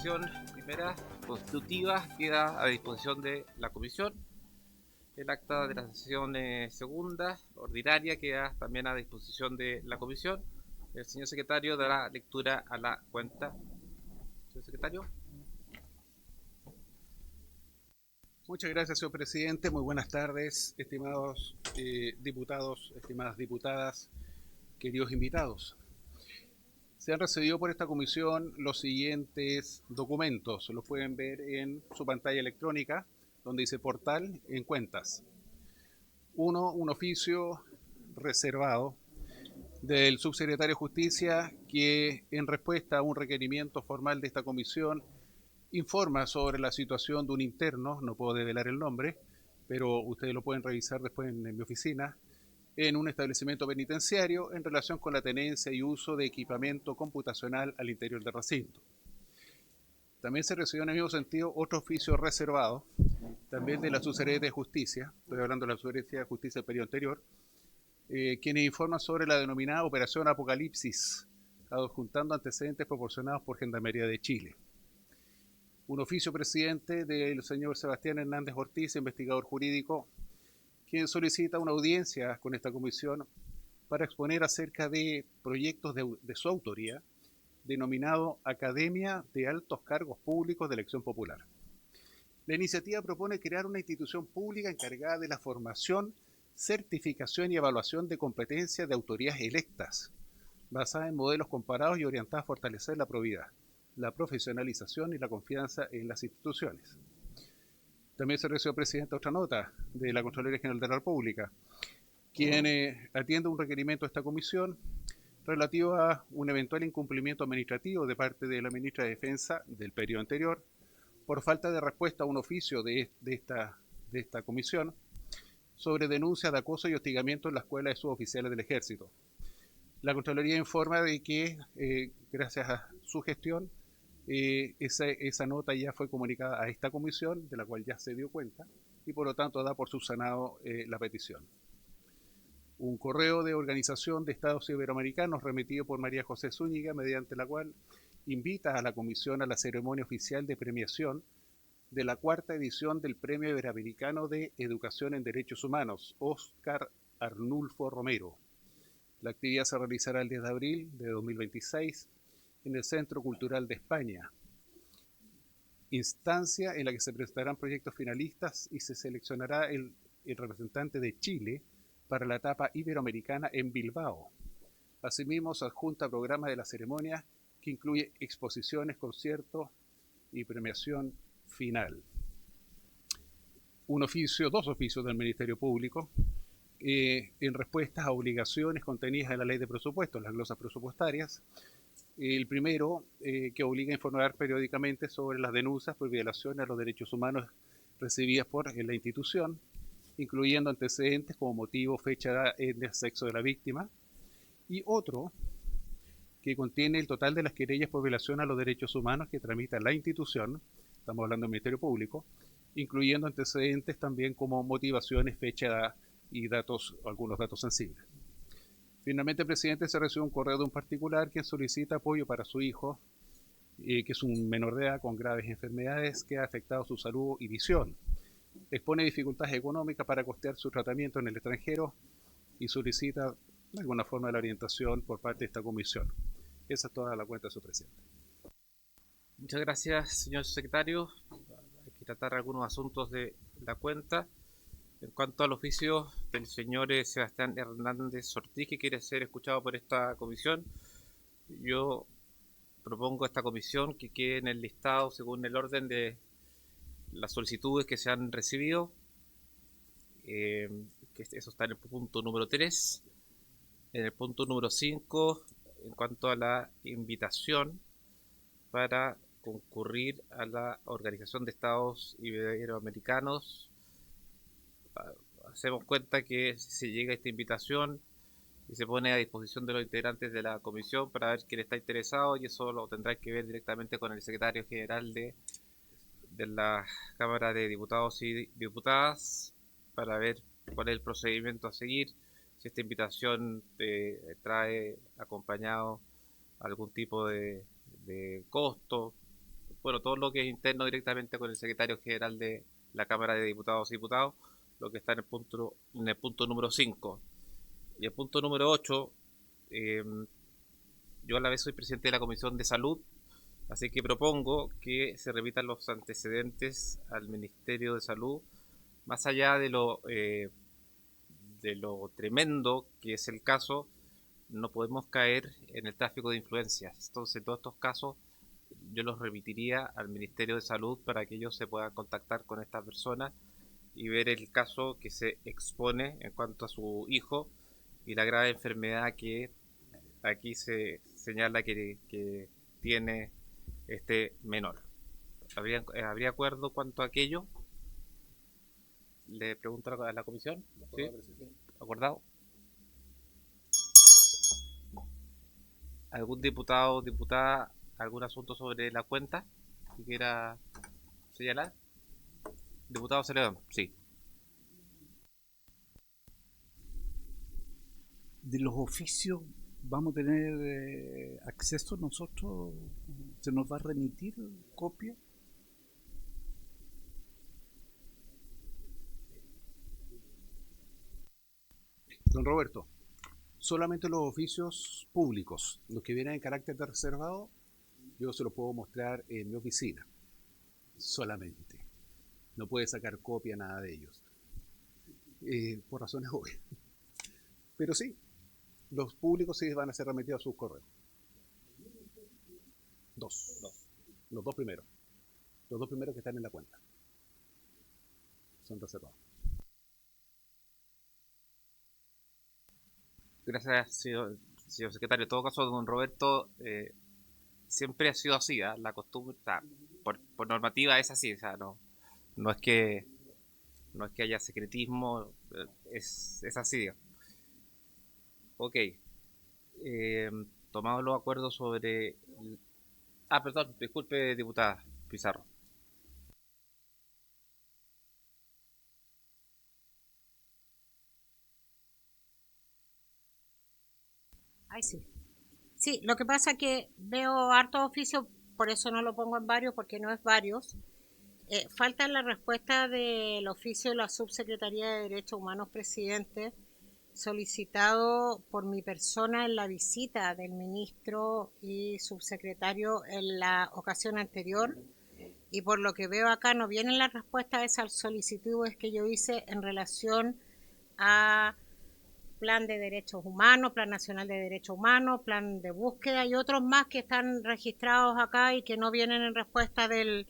sesión primera constitutiva queda a disposición de la comisión. El acta de la sesión segunda ordinaria queda también a disposición de la comisión. El señor secretario dará lectura a la cuenta. Señor secretario. Muchas gracias, señor presidente. Muy buenas tardes, estimados diputados, estimadas diputadas, queridos invitados. Se han recibido por esta comisión los siguientes documentos. Los pueden ver en su pantalla electrónica, donde dice portal en cuentas. Uno, un oficio reservado del subsecretario de Justicia que, en respuesta a un requerimiento formal de esta comisión, informa sobre la situación de un interno, no puedo develar el nombre, pero ustedes lo pueden revisar después en mi oficina, en un establecimiento penitenciario en relación con la tenencia y uso de equipamiento computacional al interior del recinto. También se recibió en el mismo sentido otro oficio reservado, también de la Subsecretaría de Justicia, estoy hablando de la Subsecretaría de Justicia del periodo anterior, quienes informan sobre la denominada Operación Apocalipsis, adjuntando antecedentes proporcionados por Gendarmería de Chile. Un oficio presidente del señor Sebastián Hernández Ortiz, investigador jurídico, quien solicita una audiencia con esta comisión para exponer acerca de proyectos de su autoría, denominado Academia de Altos Cargos Públicos de Elección Popular. La iniciativa propone crear una institución pública encargada de la formación, certificación y evaluación de competencias de autoridades electas, basada en modelos comparados y orientadas a fortalecer la probidad, la profesionalización y la confianza en las instituciones. También se recibió, presidente, otra nota de la Contraloría General de la República, quien atiende un requerimiento de esta comisión relativo a un eventual incumplimiento administrativo de parte de la ministra de Defensa del periodo anterior por falta de respuesta a un oficio de esta comisión sobre denuncias de acoso y hostigamiento en la escuela de suboficiales del Ejército. La Contraloría informa de que, gracias a su gestión, esa nota ya fue comunicada a esta comisión, de la cual ya se dio cuenta, y por lo tanto da por subsanado la petición. Un correo de Organización de Estados Iberoamericanos remitido por María José Zúñiga, mediante la cual invita a la comisión a la ceremonia oficial de premiación de la cuarta edición del Premio Iberoamericano de Educación en Derechos Humanos, Óscar Arnulfo Romero. La actividad se realizará el 10 de abril de 2026 en el Centro Cultural de España, instancia en la que se presentarán proyectos finalistas y se seleccionará el representante de Chile para la etapa iberoamericana en Bilbao. Asimismo, se adjunta programa de la ceremonia que incluye exposiciones, conciertos y premiación final. Dos oficios del Ministerio Público en respuesta a obligaciones contenidas en la Ley de Presupuestos, las glosas presupuestarias. El primero, que obliga a informar periódicamente sobre las denuncias por violaciones a los derechos humanos recibidas por la institución, incluyendo antecedentes como motivo, fecha, edad, etnia, sexo de la víctima. Y otro, que contiene el total de las querellas por violación a los derechos humanos que tramita la institución, estamos hablando del Ministerio Público, incluyendo antecedentes también como motivaciones, fecha, edad y algunos datos sensibles. Finalmente, presidente, se recibió un correo de un particular quien solicita apoyo para su hijo, que es un menor de edad con graves enfermedades que ha afectado su salud y visión. Expone dificultades económicas para costear su tratamiento en el extranjero y solicita de alguna forma la orientación por parte de esta comisión. Esa es toda la cuenta de su presidente. Muchas gracias, señor secretario. Hay que tratar algunos asuntos de la cuenta. En cuanto al oficio del señor Sebastián Hernández Ortiz, que quiere ser escuchado por esta comisión, yo propongo a esta comisión que quede en el listado según el orden de las solicitudes que se han recibido, que eso está en el punto número 3. En el punto número 5, en cuanto a la invitación para concurrir a la Organización de Estados Iberoamericanos, hacemos cuenta que si se llega a esta invitación y se pone a disposición de los integrantes de la comisión para ver quién está interesado, y eso lo tendrá que ver directamente con el secretario general de la Cámara de Diputados y Diputadas para ver cuál es el procedimiento a seguir, si esta invitación trae acompañado algún tipo de costo, bueno, todo lo que es interno directamente con el secretario general de la Cámara de Diputados y Diputados, lo que está en el punto número 5. Y el punto número 8, yo a la vez soy presidente de la Comisión de Salud, así que propongo que se remitan los antecedentes al Ministerio de Salud, más allá de lo tremendo que es el caso. No podemos caer en el tráfico de influencias. Entonces, en todos estos casos, yo los remitiría al Ministerio de Salud para que ellos se puedan contactar con esta persona y ver el caso que se expone en cuanto a su hijo y la grave enfermedad que aquí se señala que tiene este menor. ¿Habría acuerdo cuanto a aquello? Le pregunto a la comisión. ¿Sí? ¿Acordado? ¿Algún diputado o diputada, algún asunto sobre la cuenta que quiera señalar? Diputado Celedón, sí. De los oficios, ¿vamos a tener acceso nosotros? ¿Se nos va a remitir copia? Don Roberto, solamente los oficios públicos, los que vienen en carácter de reservado, yo se los puedo mostrar en mi oficina, solamente. No puede sacar copia nada de ellos, por razones obvias. Pero sí, los públicos sí van a ser remitidos a sus correos. Dos. Los dos primeros. Los dos primeros que están en la cuenta. Son reservados. Gracias, señor secretario. En todo caso, don Roberto, siempre ha sido así, ¿eh? La costumbre, o sea, por normativa es así, o sea, no es que haya secretismo, es así, digamos. Ok. Tomados los acuerdos sobre... perdón, disculpe, diputada Pizarro. Ay, sí. Sí, lo que pasa es que veo hartos oficios, por eso no lo pongo en varios, porque no es varios. Falta la respuesta del oficio de la Subsecretaría de Derechos Humanos, presidente, solicitado por mi persona en la visita del ministro y subsecretario en la ocasión anterior. Y por lo que veo acá no vienen las respuestas a esas solicitudes que yo hice en relación a Plan de Derechos Humanos, Plan Nacional de Derechos Humanos, Plan de Búsqueda y otros más que están registrados acá y que no vienen en respuesta de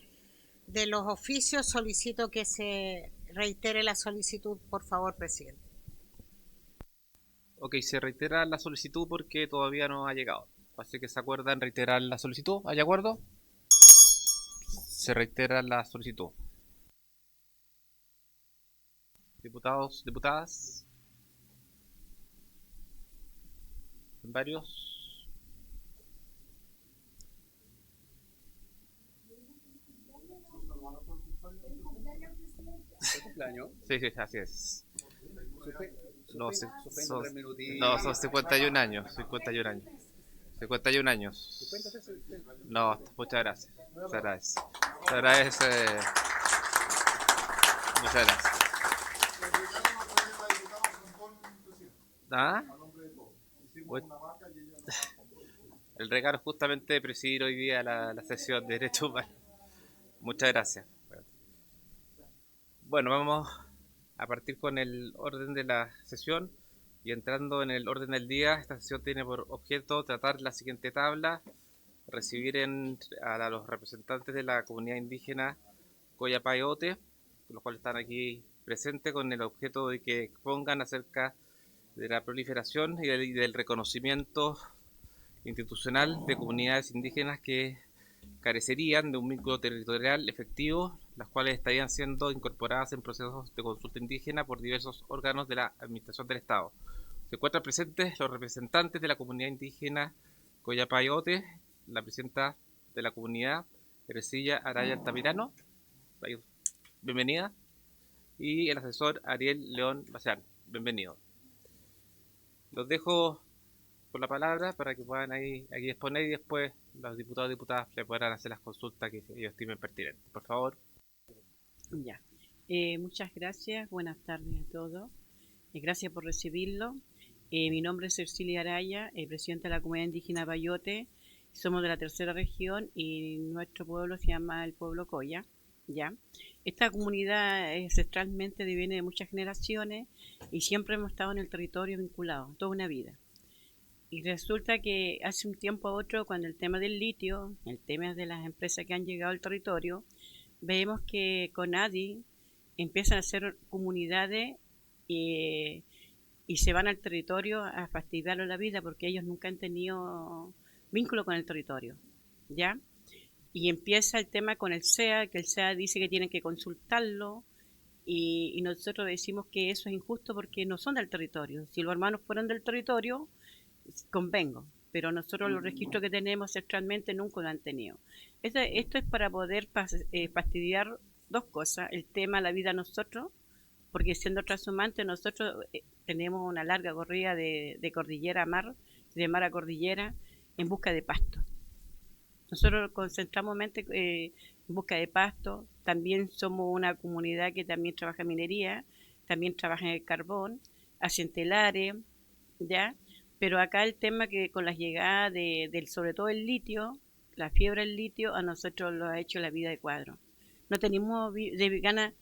los oficios. Solicito que se reitere la solicitud, por favor, presidente. Ok, se reitera la solicitud porque todavía no ha llegado. Así que se acuerdan reiterar la solicitud. ¿Hay acuerdo? Se reitera la solicitud. Diputados, diputadas. Varios. ¿Es cumpleaños? Sí, así es. No, son 51 años. 51 años. 51 años. No, muchas gracias. Muchas gracias. Muchas gracias. Muchas gracias. ¿Ah? El regalo es justamente presidir hoy día la sesión de Derechos Humanos. Muchas gracias. Bueno, vamos a partir con el orden de la sesión y entrando en el orden del día. Esta sesión tiene por objeto tratar la siguiente tabla: recibir a los representantes de la comunidad indígena Coyapayote, los cuales están aquí presentes, con el objeto de que expongan acerca de la proliferación y del reconocimiento institucional de comunidades indígenas que carecerían de un vínculo territorial efectivo, las cuales estarían siendo incorporadas en procesos de consulta indígena por diversos órganos de la administración del Estado. Se encuentran presentes los representantes de la comunidad indígena Coyapayote, la presidenta de la comunidad, Ercilla Araya Altamirano, bienvenida, y el asesor Ariel León Bacián, bienvenido. Los dejo con la palabra para que puedan ahí exponer y después los diputados y diputadas le podrán hacer las consultas que ellos estimen pertinentes. Por favor. Ya. Muchas gracias. Buenas tardes a todos. Gracias por recibirlo. Mi nombre es Cecilia Araya, presidenta de la comunidad indígena Payote. Somos de la tercera región y nuestro pueblo se llama el pueblo Coya. ¿Ya? Esta comunidad ancestralmente viene de muchas generaciones y siempre hemos estado en el territorio vinculados, toda una vida. Y resulta que hace un tiempo a otro, cuando el tema del litio, el tema de las empresas que han llegado al territorio, vemos que CONADI empiezan a hacer comunidades y se van al territorio a fastidiarlo la vida porque ellos nunca han tenido vínculo con el territorio, ¿ya? Y empieza el tema con el SEA, que el SEA dice que tienen que consultarlo y nosotros decimos que eso es injusto porque no son del territorio. Si los hermanos fueran del territorio, convengo, pero nosotros los registros que tenemos actualmente nunca lo han tenido. Esto es para poder fastidiar dos cosas, el tema la vida a nosotros, porque siendo transhumantes nosotros tenemos una larga corrida de cordillera a mar, de mar a cordillera, en busca de pasto. Nosotros concentramos mente en busca de pasto, también somos una comunidad que también trabaja en minería, también trabaja en el carbón, hacen telares, ¿ya? Pero acá el tema que con la llegada sobre todo el litio, la fiebre del litio, a nosotros lo ha hecho la vida de cuadro. No tenemos ganas,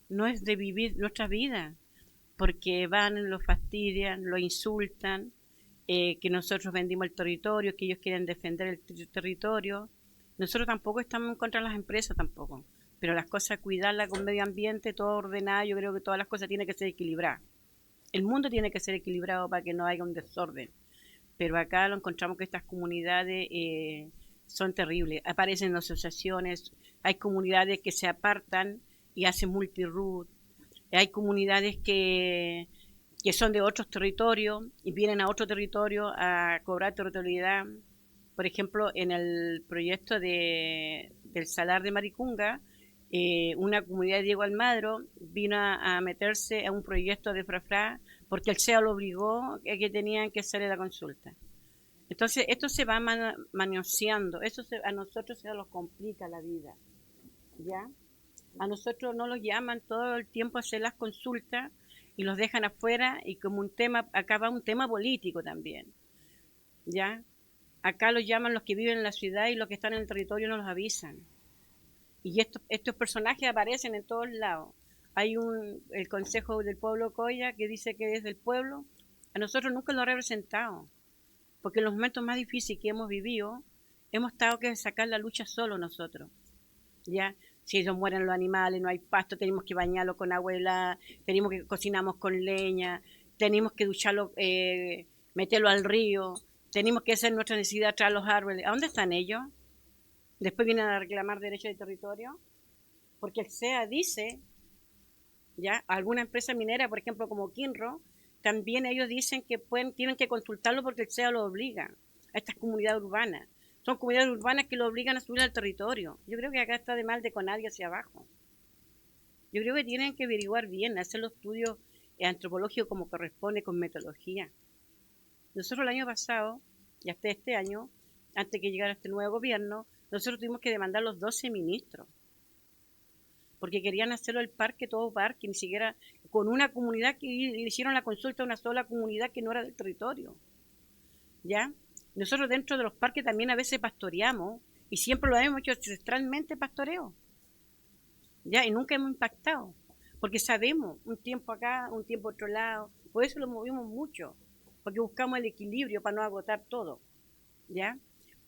no es de vivir nuestra vida, porque van, los fastidian, lo insultan, que nosotros vendimos el territorio, que ellos quieren defender el territorio. Nosotros tampoco estamos en contra de las empresas tampoco, pero las cosas, cuidarlas con medio ambiente, todo ordenado, yo creo que todas las cosas tienen que ser equilibradas. El mundo tiene que ser equilibrado para que no haya un desorden, pero acá lo encontramos que estas comunidades son terribles, aparecen en asociaciones, hay comunidades que se apartan y hacen multiroot, hay comunidades que son de otros territorios y vienen a otro territorio a cobrar territorialidad. Por ejemplo, en el proyecto del Salar de Maricunga, una comunidad de Diego Almagro vino a meterse a un proyecto de Frafra porque el SEA lo obligó a que tenían que hacerle la consulta. Entonces, esto se va manoseando, a nosotros se nos complica la vida, ¿ya? A nosotros no los llaman todo el tiempo a hacer las consultas y los dejan afuera y como un tema, acá va un tema político también, ¿ya? Acá los llaman los que viven en la ciudad y los que están en el territorio no los avisan. Y estos personajes aparecen en todos lados. Hay el Consejo del Pueblo Coya que dice que es del pueblo. A nosotros nunca lo ha representado, porque en los momentos más difíciles que hemos vivido, hemos estado que sacar la lucha solo nosotros, ¿ya? Si ellos mueren los animales, no hay pasto, tenemos que bañarlo con agua helada, tenemos que cocinamos con leña, tenemos que ducharlo, meterlo al río, tenemos que hacer nuestra necesidad tras los árboles. ¿A dónde están ellos? Después vienen a reclamar derechos de territorio, porque el SEA dice, ya, alguna empresa minera, por ejemplo, como Kinro, también ellos dicen que tienen que consultarlo porque el SEA lo obliga a estas comunidades urbanas. Son comunidades urbanas que lo obligan a subir al territorio. Yo creo que acá está de mal de CONADI hacia abajo. Yo creo que tienen que averiguar bien, hacer los estudios antropológicos como corresponde, con metodología. Nosotros el año pasado, y hasta este año, antes que llegara este nuevo gobierno, nosotros tuvimos que demandar los 12 ministros, porque querían hacerlo el parque, todo parque, ni siquiera con una comunidad que hicieron la consulta a una sola comunidad que no era del territorio, ¿ya? Nosotros dentro de los parques también a veces pastoreamos, y siempre lo hemos hecho ancestralmente pastoreo, ¿ya? Y nunca hemos impactado, porque sabemos, un tiempo acá, un tiempo otro lado, por eso lo movimos mucho, porque buscamos el equilibrio para no agotar todo, ¿ya?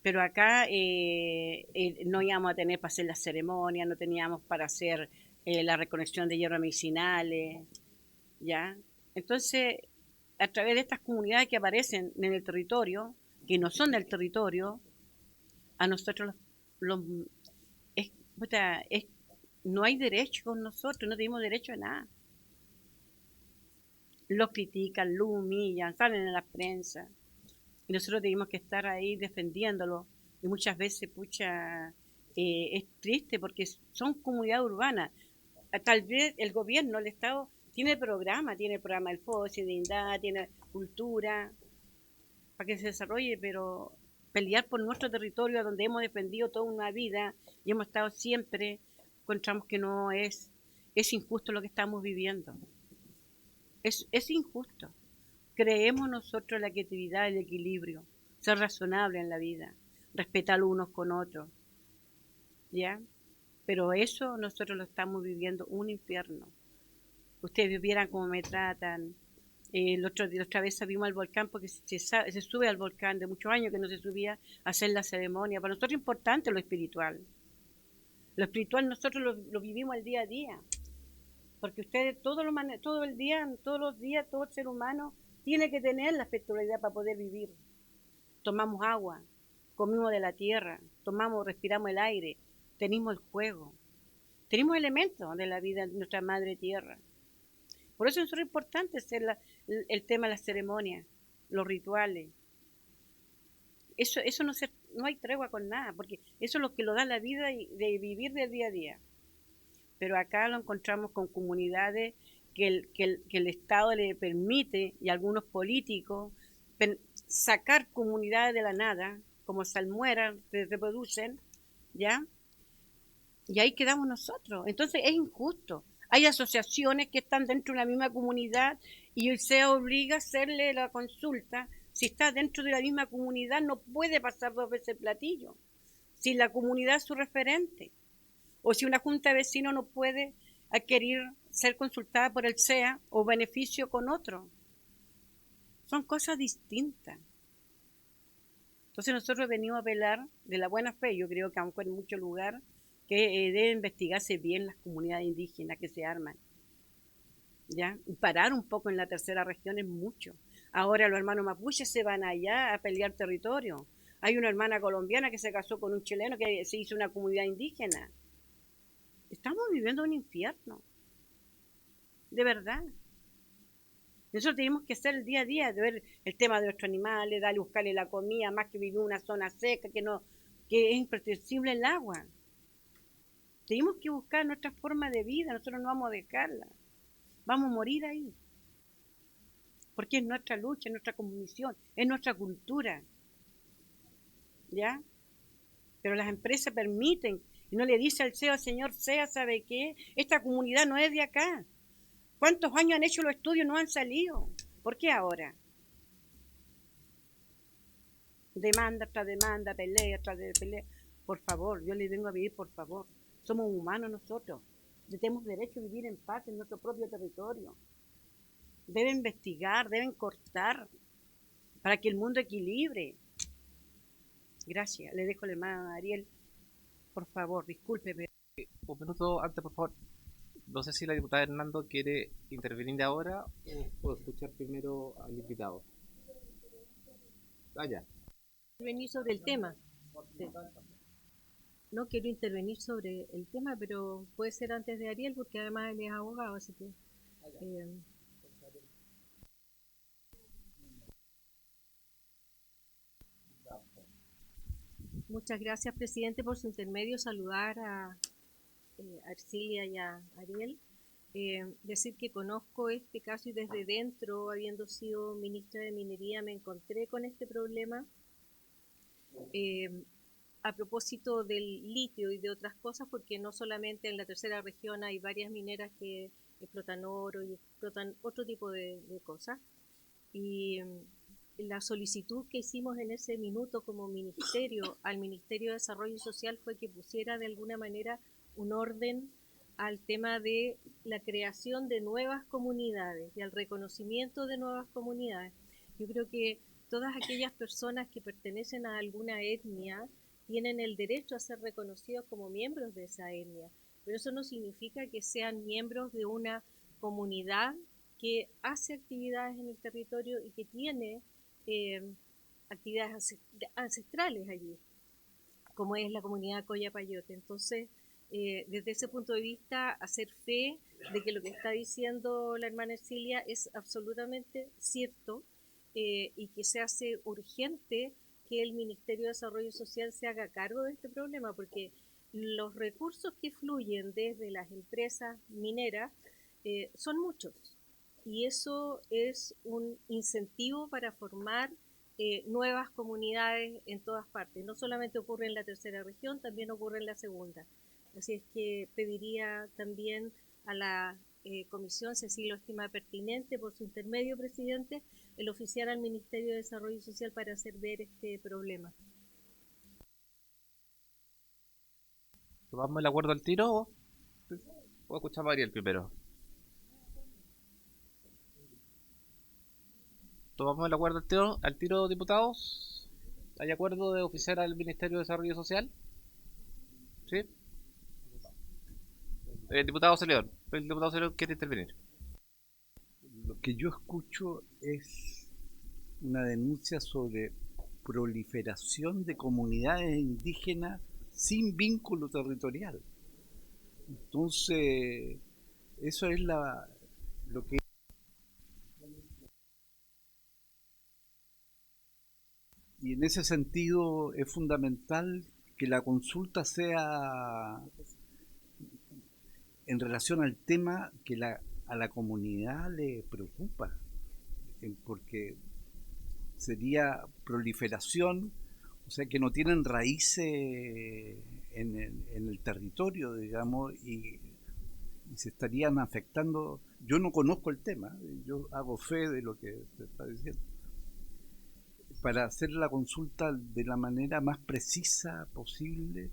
Pero acá no íbamos a tener para hacer las ceremonias, no teníamos para hacer la recolección de hierbas medicinales, ¿ya? Entonces, a través de estas comunidades que aparecen en el territorio, que no son del territorio, a nosotros no hay derecho con nosotros, no tenemos derecho a nada. Los critican, lo humillan, salen en la prensa. Y nosotros tenemos que estar ahí defendiéndolo. Y muchas veces, es triste porque son comunidades urbanas. Tal vez el gobierno, el Estado, tiene el programa del FOSI, de INDA, tiene cultura, para que se desarrolle, pero pelear por nuestro territorio donde hemos defendido toda una vida y hemos estado siempre, encontramos que no es injusto lo que estamos viviendo. Es injusto. Creemos nosotros en la creatividad, el equilibrio, ser razonable en la vida, respetar unos con otros, ¿ya? Pero eso nosotros lo estamos viviendo un infierno. Ustedes vieran cómo me tratan. La otra vez subimos al volcán porque se sube al volcán de muchos años que no se subía a hacer la ceremonia. Para nosotros es importante lo espiritual. Lo espiritual nosotros lo vivimos el día a día. Porque ustedes todo el día, todos los días, todo ser humano tiene que tener la espiritualidad para poder vivir. Tomamos agua, comimos de la tierra, respiramos el aire, tenemos el fuego, tenemos elementos de la vida de nuestra madre tierra. Por eso es importante ser el tema de las ceremonias, los rituales. Eso no hay tregua con nada, porque eso es lo que lo da la vida de vivir del día a día. Pero acá lo encontramos con comunidades que el Estado le permite, y algunos políticos, sacar comunidades de la nada, como salmueras, se reproducen, ¿ya? Y ahí quedamos nosotros. Entonces es injusto. Hay asociaciones que están dentro de la misma comunidad y el SEA obliga a hacerle la consulta. Si está dentro de la misma comunidad no puede pasar 2 veces el platillo. Si la comunidad es su referente. O si una junta de vecinos no puede adquirir, ser consultada por el SEA o beneficio con otro. Son cosas distintas. Entonces nosotros venimos a apelar de la buena fe. Yo creo que aunque en muchos lugares que debe investigarse bien las comunidades indígenas que se arman. ¿Ya? Y parar un poco en la tercera región es mucho. Ahora los hermanos mapuches se van allá a pelear territorio. Hay una hermana colombiana que se casó con un chileno que se hizo una comunidad indígena. Estamos viviendo un infierno. De verdad. Nosotros tenemos que hacer el día a día, de ver el tema de nuestros animales, darle, buscarle la comida, más que vivir en una zona seca, que es imprescindible el agua. Tenemos que buscar nuestra forma de vida, nosotros no vamos a dejarla. Vamos a morir ahí. Porque es nuestra lucha, es nuestra convicción, es nuestra cultura. ¿Ya? Pero las empresas permiten, y no le dice al SEA, señor SEA, ¿sabe qué? Esta comunidad no es de acá. ¿Cuántos años han hecho los estudios y no han salido? ¿Por qué ahora? Demanda tras demanda, pelea tras pelea. Por favor, yo les vengo a pedir, por favor. Somos humanos nosotros. Tenemos derecho a vivir en paz en nuestro propio territorio. Deben investigar, deben cortar para que el mundo equilibre. Gracias. Le dejo la mano a Ariel. Por favor, discúlpeme. Un minuto antes, por favor. No sé si la diputada Hernando quiere intervenir ahora o escuchar primero al invitado. Ya. Intervenir sobre el tema. Sí. No quiero intervenir sobre el tema, pero puede ser antes de Ariel, porque además él es abogado, así que... Muchas gracias, presidente, por su intermedio. Saludar a Arcilia y a Ariel. Decir que conozco este caso y desde dentro, habiendo sido ministra de Minería, me encontré con este problema. A propósito del litio y de otras cosas, porque no solamente en la tercera región hay varias mineras que explotan oro y explotan otro tipo de cosas. Y la solicitud que hicimos en ese minuto como ministerio al Ministerio de Desarrollo Social fue que pusiera de alguna manera un orden al tema de la creación de nuevas comunidades y al reconocimiento de nuevas comunidades. Yo creo que todas aquellas personas que pertenecen a alguna etnia tienen el derecho a ser reconocidos como miembros de esa etnia, pero eso no significa que sean miembros de una comunidad que hace actividades en el territorio y que tiene actividades ancestrales allí, como es la comunidad Coyapayote. Entonces, desde ese punto de vista, hacer fe de que lo que está diciendo la hermana Ercilia es absolutamente cierto y que se hace urgente que el Ministerio de Desarrollo Social se haga cargo de este problema, porque los recursos que fluyen desde las empresas mineras son muchos y eso es un incentivo para formar nuevas comunidades en todas partes. No solamente ocurre en la tercera región, también ocurre en la segunda. Así es que pediría también a la comisión, si así lo estima pertinente, por su intermedio, presidente, el oficiar al Ministerio de Desarrollo Social para hacer ver este problema. ¿Tomamos el acuerdo al tiro o puedo escuchar a Mariel primero? ¿Tomamos el acuerdo al tiro, diputados? ¿Hay acuerdo de oficiar al Ministerio de Desarrollo Social? ¿Sí? Diputado Celedón. El diputado Celedón quiere intervenir. Lo que yo escucho es una denuncia sobre proliferación de comunidades indígenas sin vínculo territorial. Entonces, eso es lo que... Y en ese sentido es fundamental que la consulta sea en relación al tema que a la comunidad le preocupa, porque sería proliferación, o sea, que no tienen raíces en el territorio, digamos, y se estarían afectando. Yo no conozco el tema, yo hago fe de lo que se está diciendo, para hacer la consulta de la manera más precisa posible,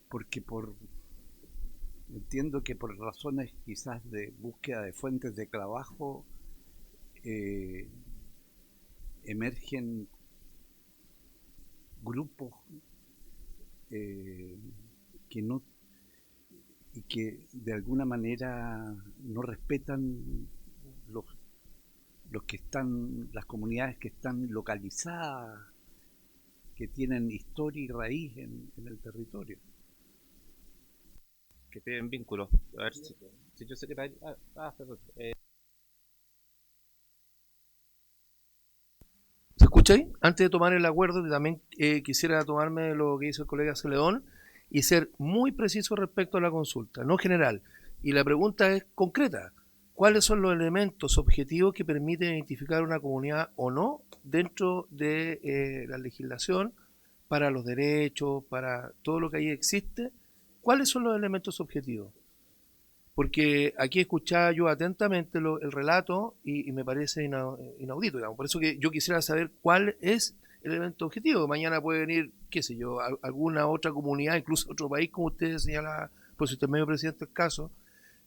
porque entiendo que por razones quizás de búsqueda de fuentes de trabajo emergen grupos que no, y que de alguna manera no respetan los que están, las comunidades que están localizadas, que tienen historia y raíz en el territorio. Que tienen vínculos. A ver si yo secretario. Perdón. ¿Se escucha ahí? Antes de tomar el acuerdo, también quisiera tomarme lo que hizo el colega Celedón y ser muy preciso respecto a la consulta, no general. Y la pregunta es concreta. ¿Cuáles son los elementos objetivos que permiten identificar una comunidad o no dentro de la legislación para los derechos, para todo lo que ahí existe? ¿Cuáles son los elementos objetivos? Porque aquí escuchaba yo atentamente el relato y me parece inaudito, digamos. Por eso que yo quisiera saber cuál es el elemento objetivo. Mañana puede venir, qué sé yo, alguna otra comunidad, incluso otro país, como usted señala, por si usted es medio presidente del caso,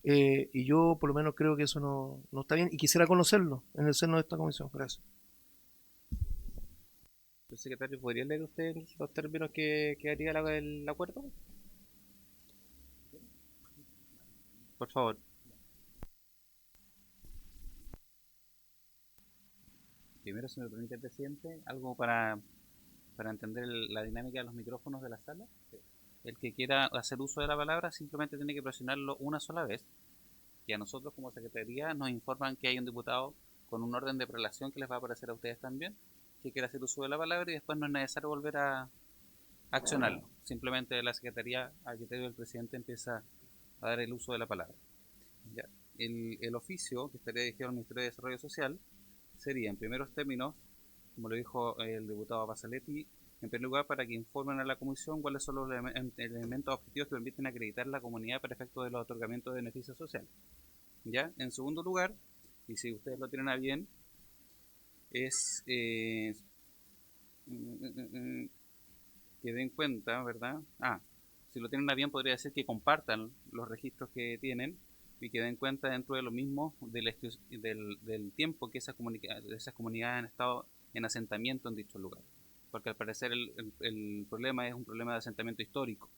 y yo por lo menos creo que eso no está bien y quisiera conocerlo en el seno de esta comisión. Gracias. El secretario, ¿podría leer usted los términos que haría el acuerdo? Por favor. Primero, si me permite, presidente, algo para entender la dinámica de los micrófonos de la sala. El que quiera hacer uso de la palabra simplemente tiene que presionarlo una sola vez. Y a nosotros como secretaría nos informan que hay un diputado con un orden de prelación que les va a aparecer a ustedes también, que quiere hacer uso de la palabra y después no es necesario volver a accionarlo. Simplemente la secretaría, a criterio del presidente, empieza a dar el uso de la palabra. Ya. El oficio que estaría dirigido al Ministerio de Desarrollo Social sería, en primeros términos, como lo dijo el diputado Basaletti, en primer lugar, para que informen a la comisión cuáles son los elementos objetivos que permiten acreditar la comunidad para efectos de los otorgamientos de beneficios sociales. ¿Ya? En segundo lugar, y si ustedes lo tienen a bien, es que den cuenta, ¿verdad? Si lo tienen a bien, podría decir que compartan los registros que tienen y que den cuenta dentro de lo mismo del tiempo que esas comunidades han estado en asentamiento en dicho lugar. Porque al parecer el problema es un problema de asentamiento histórico.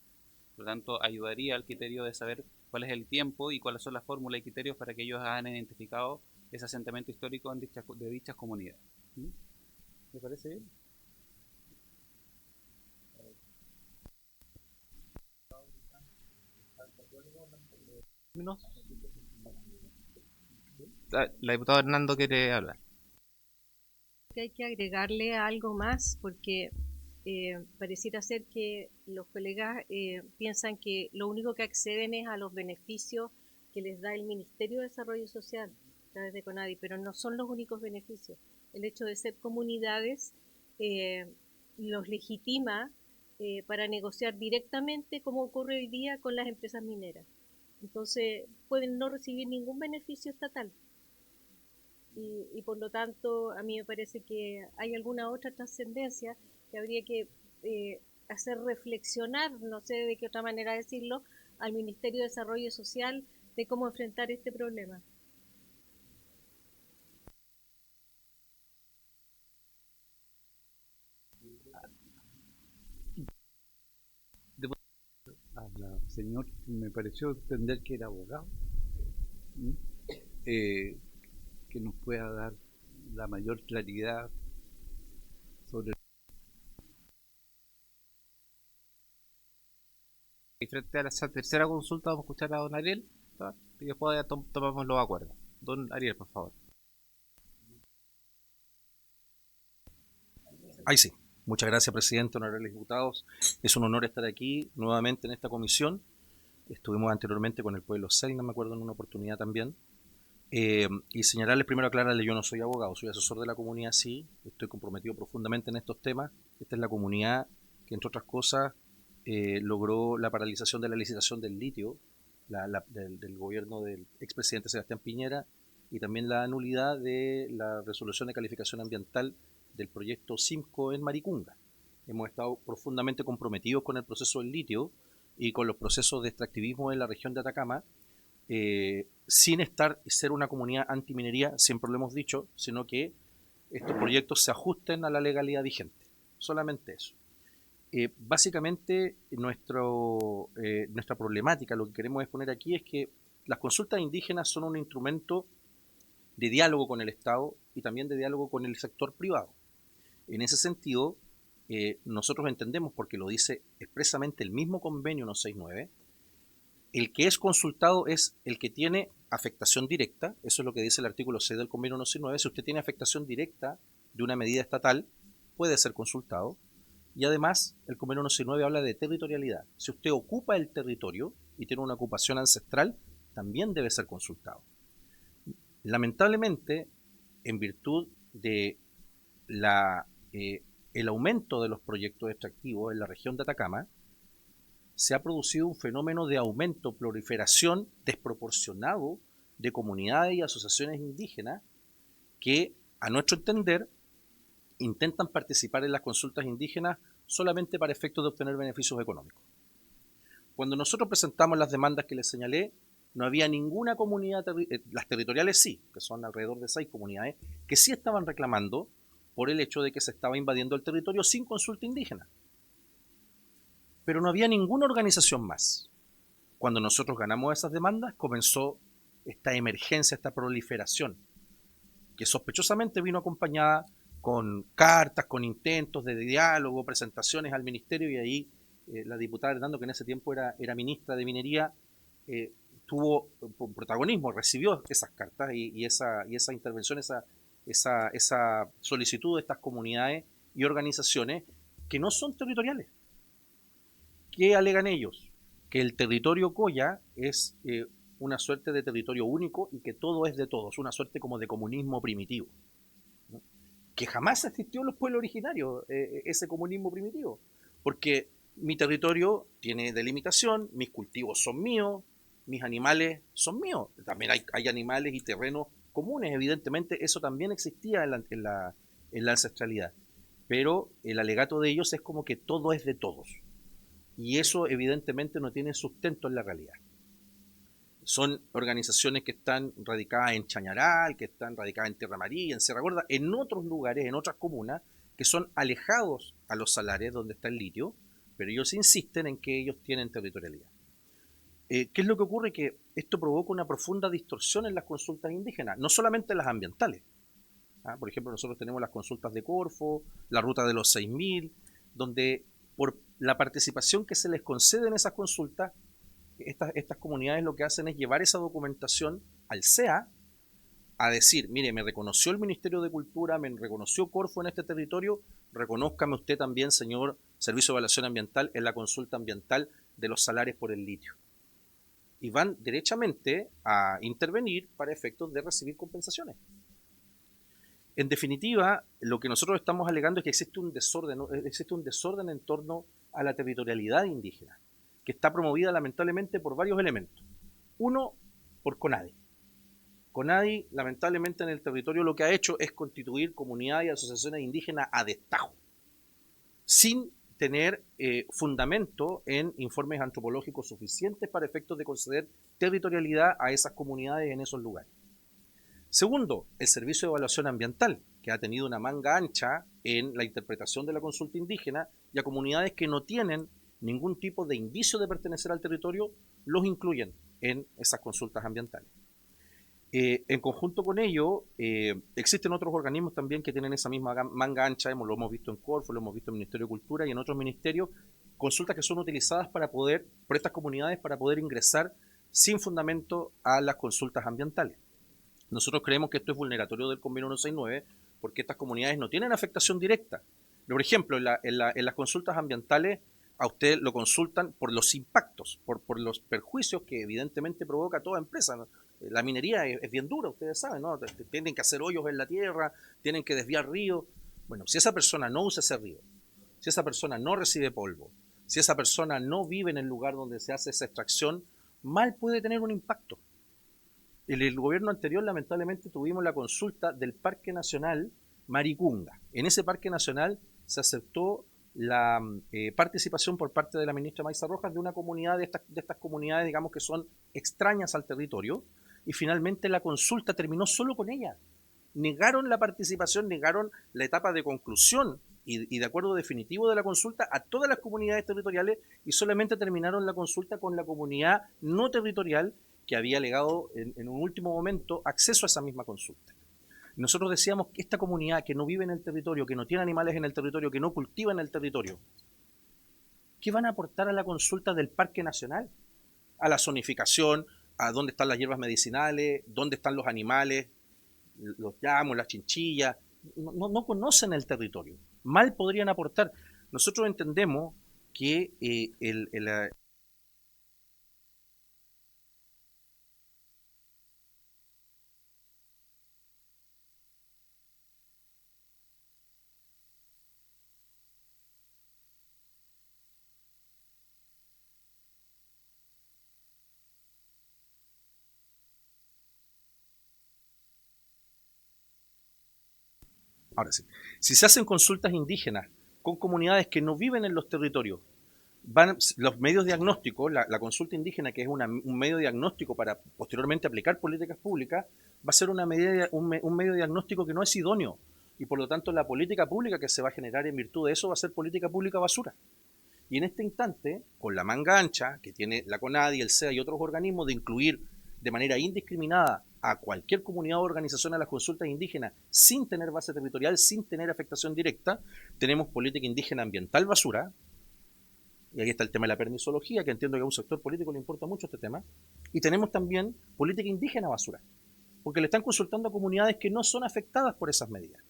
Por lo tanto, ayudaría al criterio de saber cuál es el tiempo y cuáles son las fórmulas y criterios para que ellos hayan identificado ese asentamiento histórico de dichas comunidades. ¿Me parece bien? La diputada Hernando quiere hablar. Hay que agregarle algo más porque pareciera ser que los colegas piensan que lo único que acceden es a los beneficios que les da el Ministerio de Desarrollo Social a través de CONADI, pero no son los únicos beneficios. el hecho de ser comunidades los legitima para negociar directamente, como ocurre hoy día con las empresas mineras. Entonces pueden no recibir ningún beneficio estatal. Y por lo tanto, a mí me parece que hay alguna otra trascendencia que habría que hacer reflexionar, no sé de qué otra manera decirlo, al Ministerio de Desarrollo Social de cómo enfrentar este problema. A la señora me pareció entender que era abogado, que nos pueda dar la mayor claridad sobre. Y frente a esa tercera consulta vamos a escuchar a don Ariel, ¿tá? Y después ya tomamos los acuerdos. Don Ariel, por favor. Ahí sí. Muchas gracias, presidente, honorables diputados. Es un honor estar aquí nuevamente en esta comisión. Estuvimos anteriormente con el pueblo Selma, me acuerdo, en una oportunidad también. Y señalarles, primero aclararles, yo no soy abogado, soy asesor de la comunidad, sí. Estoy comprometido profundamente en estos temas. Esta es la comunidad que, entre otras cosas, logró la paralización de la licitación del litio del gobierno del expresidente Sebastián Piñera, y también la nulidad de la resolución de calificación ambiental del proyecto Simco en Maricunga. Hemos estado profundamente comprometidos con el proceso del litio y con los procesos de extractivismo en la región de Atacama, sin ser una comunidad antiminería, siempre lo hemos dicho, sino que estos proyectos se ajusten a la legalidad vigente. Solamente eso. Básicamente nuestra problemática, lo que queremos exponer aquí es que las consultas indígenas son un instrumento de diálogo con el Estado y también de diálogo con el sector privado. En ese sentido, nosotros entendemos, porque lo dice expresamente el mismo convenio 169, el que es consultado es el que tiene afectación directa. Eso es lo que dice el artículo 6 del convenio 169. Si usted tiene afectación directa de una medida estatal, puede ser consultado. Y además, el convenio 169 habla de territorialidad. Si usted ocupa el territorio y tiene una ocupación ancestral, también debe ser consultado. Lamentablemente, en virtud de el aumento de los proyectos extractivos en la región de Atacama, se ha producido un fenómeno de aumento, proliferación desproporcionado de comunidades y asociaciones indígenas que, a nuestro entender, intentan participar en las consultas indígenas solamente para efectos de obtener beneficios económicos. Cuando nosotros presentamos las demandas que les señalé, no había ninguna comunidad, las territoriales sí, que son alrededor de 6 comunidades, que sí estaban reclamando por el hecho de que se estaba invadiendo el territorio sin consulta indígena. Pero no había ninguna organización más. Cuando nosotros ganamos esas demandas, comenzó esta emergencia, esta proliferación, que sospechosamente vino acompañada con cartas, con intentos de diálogo, presentaciones al ministerio, y ahí la diputada Hernando, que en ese tiempo era ministra de Minería, tuvo protagonismo, recibió esas cartas y esa intervención, esa solicitud de estas comunidades y organizaciones que no son territoriales. ¿Qué alegan ellos? Que el territorio Coya es una suerte de territorio único y que todo es de todos, una suerte como de comunismo primitivo, ¿no? Que jamás existió en los pueblos originarios ese comunismo primitivo, porque mi territorio tiene delimitación, mis cultivos son míos, mis animales son míos, también hay animales y terrenos comunes, evidentemente eso también existía en la ancestralidad, pero el alegato de ellos es como que todo es de todos, y eso evidentemente no tiene sustento en la realidad. Son organizaciones que están radicadas en Chañaral, que están radicadas en Tierra Amarilla, en Sierra Gorda, en otros lugares, en otras comunas, que son alejados a los salares donde está el litio, pero ellos insisten en que ellos tienen territorialidad. ¿Qué es lo que ocurre? Que esto provoca una profunda distorsión en las consultas indígenas, no solamente las ambientales. Por ejemplo, nosotros tenemos las consultas de Corfo, la ruta de los 6.000, donde por la participación que se les concede en esas consultas, estas comunidades lo que hacen es llevar esa documentación al CEA a decir, mire, me reconoció el Ministerio de Cultura, me reconoció Corfo en este territorio, reconózcame usted también, señor Servicio de Evaluación Ambiental, en la consulta ambiental de los salares por el litio. Y van derechamente a intervenir para efectos de recibir compensaciones. En definitiva, lo que nosotros estamos alegando es que existe un desorden en torno a la territorialidad indígena, que está promovida lamentablemente por varios elementos. Uno, por CONADI. CONADI, lamentablemente, en el territorio lo que ha hecho es constituir comunidades y asociaciones indígenas a destajo, sin tener fundamento en informes antropológicos suficientes para efectos de conceder territorialidad a esas comunidades en esos lugares. Segundo, el Servicio de Evaluación Ambiental, que ha tenido una manga ancha en la interpretación de la consulta indígena, y a comunidades que no tienen ningún tipo de indicio de pertenecer al territorio, los incluyen en esas consultas ambientales. En conjunto con ello, existen otros organismos también que tienen esa misma manga ancha, lo hemos visto en Corfo, lo hemos visto en el Ministerio de Cultura y en otros ministerios, consultas que son utilizadas por estas comunidades para poder ingresar sin fundamento a las consultas ambientales. Nosotros creemos que esto es vulneratorio del Convenio 169 porque estas comunidades no tienen afectación directa. Por ejemplo, en las consultas ambientales a usted lo consultan por los impactos, por los perjuicios que evidentemente provoca toda empresa, ¿no? La minería es bien dura, ustedes saben, ¿no? Tienen que hacer hoyos en la tierra, tienen que desviar ríos. Bueno, si esa persona no usa ese río, si esa persona no recibe polvo, si esa persona no vive en el lugar donde se hace esa extracción, mal puede tener un impacto. En el gobierno anterior, lamentablemente, tuvimos la consulta del Parque Nacional Maricunga. En ese Parque Nacional se aceptó la participación por parte de la ministra Maysa Rojas de una comunidad de estas comunidades, digamos, que son extrañas al territorio, y finalmente la consulta terminó solo con ella. Negaron la participación, negaron la etapa de conclusión y de acuerdo definitivo de la consulta a todas las comunidades territoriales, y solamente terminaron la consulta con la comunidad no territorial que había alegado en un último momento acceso a esa misma consulta. Nosotros decíamos que esta comunidad que no vive en el territorio, que no tiene animales en el territorio, que no cultiva en el territorio, ¿qué van a aportar a la consulta del Parque Nacional? A la zonificación, a dónde están las hierbas medicinales, dónde están los animales, los llamos, las chinchillas. No conocen el territorio. Mal podrían aportar. Nosotros entendemos que ahora sí, si se hacen consultas indígenas con comunidades que no viven en los territorios, los medios diagnósticos, la consulta indígena, que es un medio diagnóstico para posteriormente aplicar políticas públicas, va a ser un medio diagnóstico que no es idóneo, y por lo tanto la política pública que se va a generar en virtud de eso va a ser política pública basura. Y en este instante, con la manga ancha que tiene la CONADI, el SEA y otros organismos de incluir de manera indiscriminada a cualquier comunidad o organización a las consultas indígenas sin tener base territorial, sin tener afectación directa, tenemos política indígena ambiental basura, y ahí está el tema de la permisología, que entiendo que a un sector político le importa mucho este tema, y tenemos también política indígena basura, porque le están consultando a comunidades que no son afectadas por esas medidas.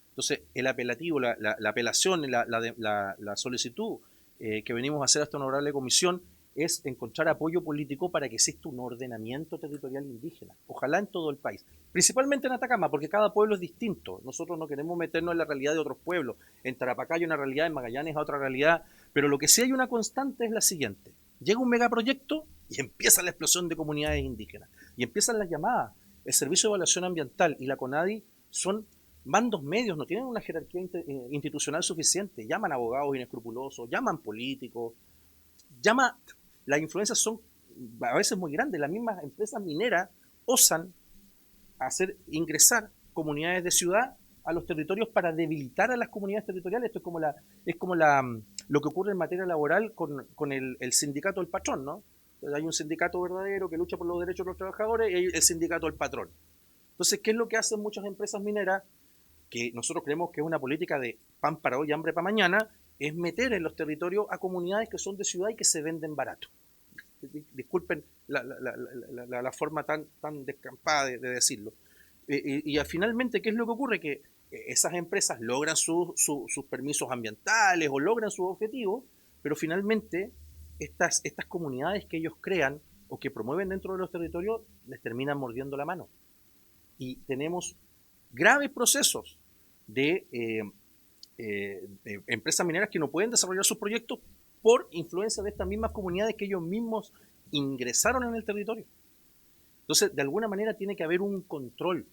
Entonces, el apelativo, la apelación, la solicitud que venimos a hacer a esta honorable comisión es encontrar apoyo político para que exista un ordenamiento territorial indígena, ojalá en todo el país, principalmente en Atacama, porque cada pueblo es distinto. Nosotros no queremos meternos en la realidad de otros pueblos. En Tarapacá hay una realidad, en Magallanes hay otra realidad, pero lo que sí hay una constante es la siguiente: llega un megaproyecto y empieza la explosión de comunidades indígenas, y empiezan las llamadas. El Servicio de Evaluación Ambiental y la CONADI son mandos medios, no tienen una jerarquía institucional suficiente, llaman abogados inescrupulosos, llaman políticos, las influencias son a veces muy grandes. Las mismas empresas mineras osan hacer ingresar comunidades de ciudad a los territorios para debilitar a las comunidades territoriales. Esto es como lo que ocurre en materia laboral con el sindicato del patrón, ¿no? Entonces, hay un sindicato verdadero que lucha por los derechos de los trabajadores y hay el sindicato del patrón. Entonces, ¿qué es lo que hacen muchas empresas mineras? Que nosotros creemos que es una política de pan para hoy, hambre para mañana, es meter en los territorios a comunidades que son de ciudad y que se venden barato. Disculpen la forma tan descampada de decirlo. Y finalmente, ¿qué es lo que ocurre? Que esas empresas logran sus permisos ambientales o logran sus objetivos, pero finalmente estas comunidades que ellos crean o que promueven dentro de los territorios les terminan mordiendo la mano. Y tenemos graves procesos de empresas mineras que no pueden desarrollar sus proyectos por influencia de estas mismas comunidades que ellos mismos ingresaron en el territorio. Entonces, de alguna manera tiene que haber un control,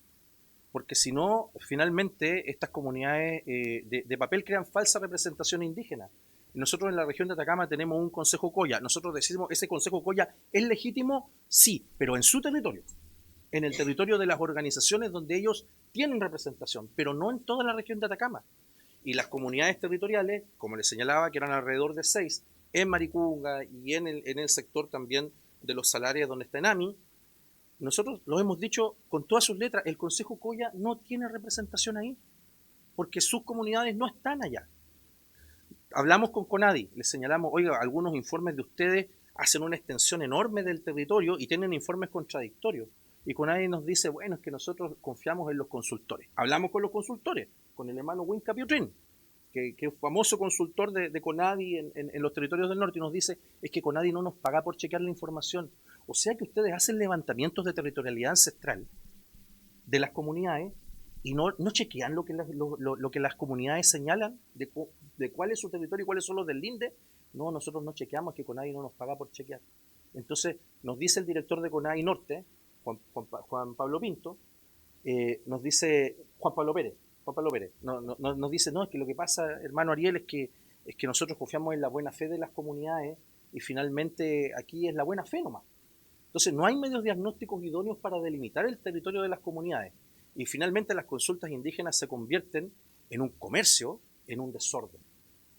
porque si no, finalmente estas comunidades de papel crean falsa representación indígena. Nosotros en la región de Atacama tenemos un Consejo Coya. Nosotros decimos, ¿ese Consejo Coya es legítimo? Sí, pero en su territorio, en el territorio de las organizaciones donde ellos tienen representación, pero no en toda la región de Atacama. Y las comunidades territoriales, como les señalaba, que eran alrededor de 6, en Maricunga y en el sector también de los Salarios donde está Enami, nosotros lo hemos dicho con todas sus letras, el Consejo Coya no tiene representación ahí, porque sus comunidades no están allá. Hablamos con CONADI, les señalamos, oiga, algunos informes de ustedes hacen una extensión enorme del territorio y tienen informes contradictorios. Y CONADI nos dice, bueno, es que nosotros confiamos en los consultores. Hablamos con los consultores, con el hermano Winca Piotrin, que es famoso consultor de CONADI en los territorios del norte, y nos dice, es que CONADI no nos paga por chequear la información. O sea que ustedes hacen levantamientos de territorialidad ancestral de las comunidades y no chequean lo que las comunidades señalan de cuál es su territorio y cuáles son los del Linde. No, nosotros no chequeamos, que CONADI no nos paga por chequear. Entonces nos dice el director de CONADI Norte, Juan Pablo Pinto, nos dice, Juan Pablo Pérez, nos dice, no, es que lo que pasa, hermano Ariel, es que nosotros confiamos en la buena fe de las comunidades y finalmente aquí es la buena fe nomás. Entonces no hay medios diagnósticos idóneos para delimitar el territorio de las comunidades y finalmente las consultas indígenas se convierten en un comercio, en un desorden.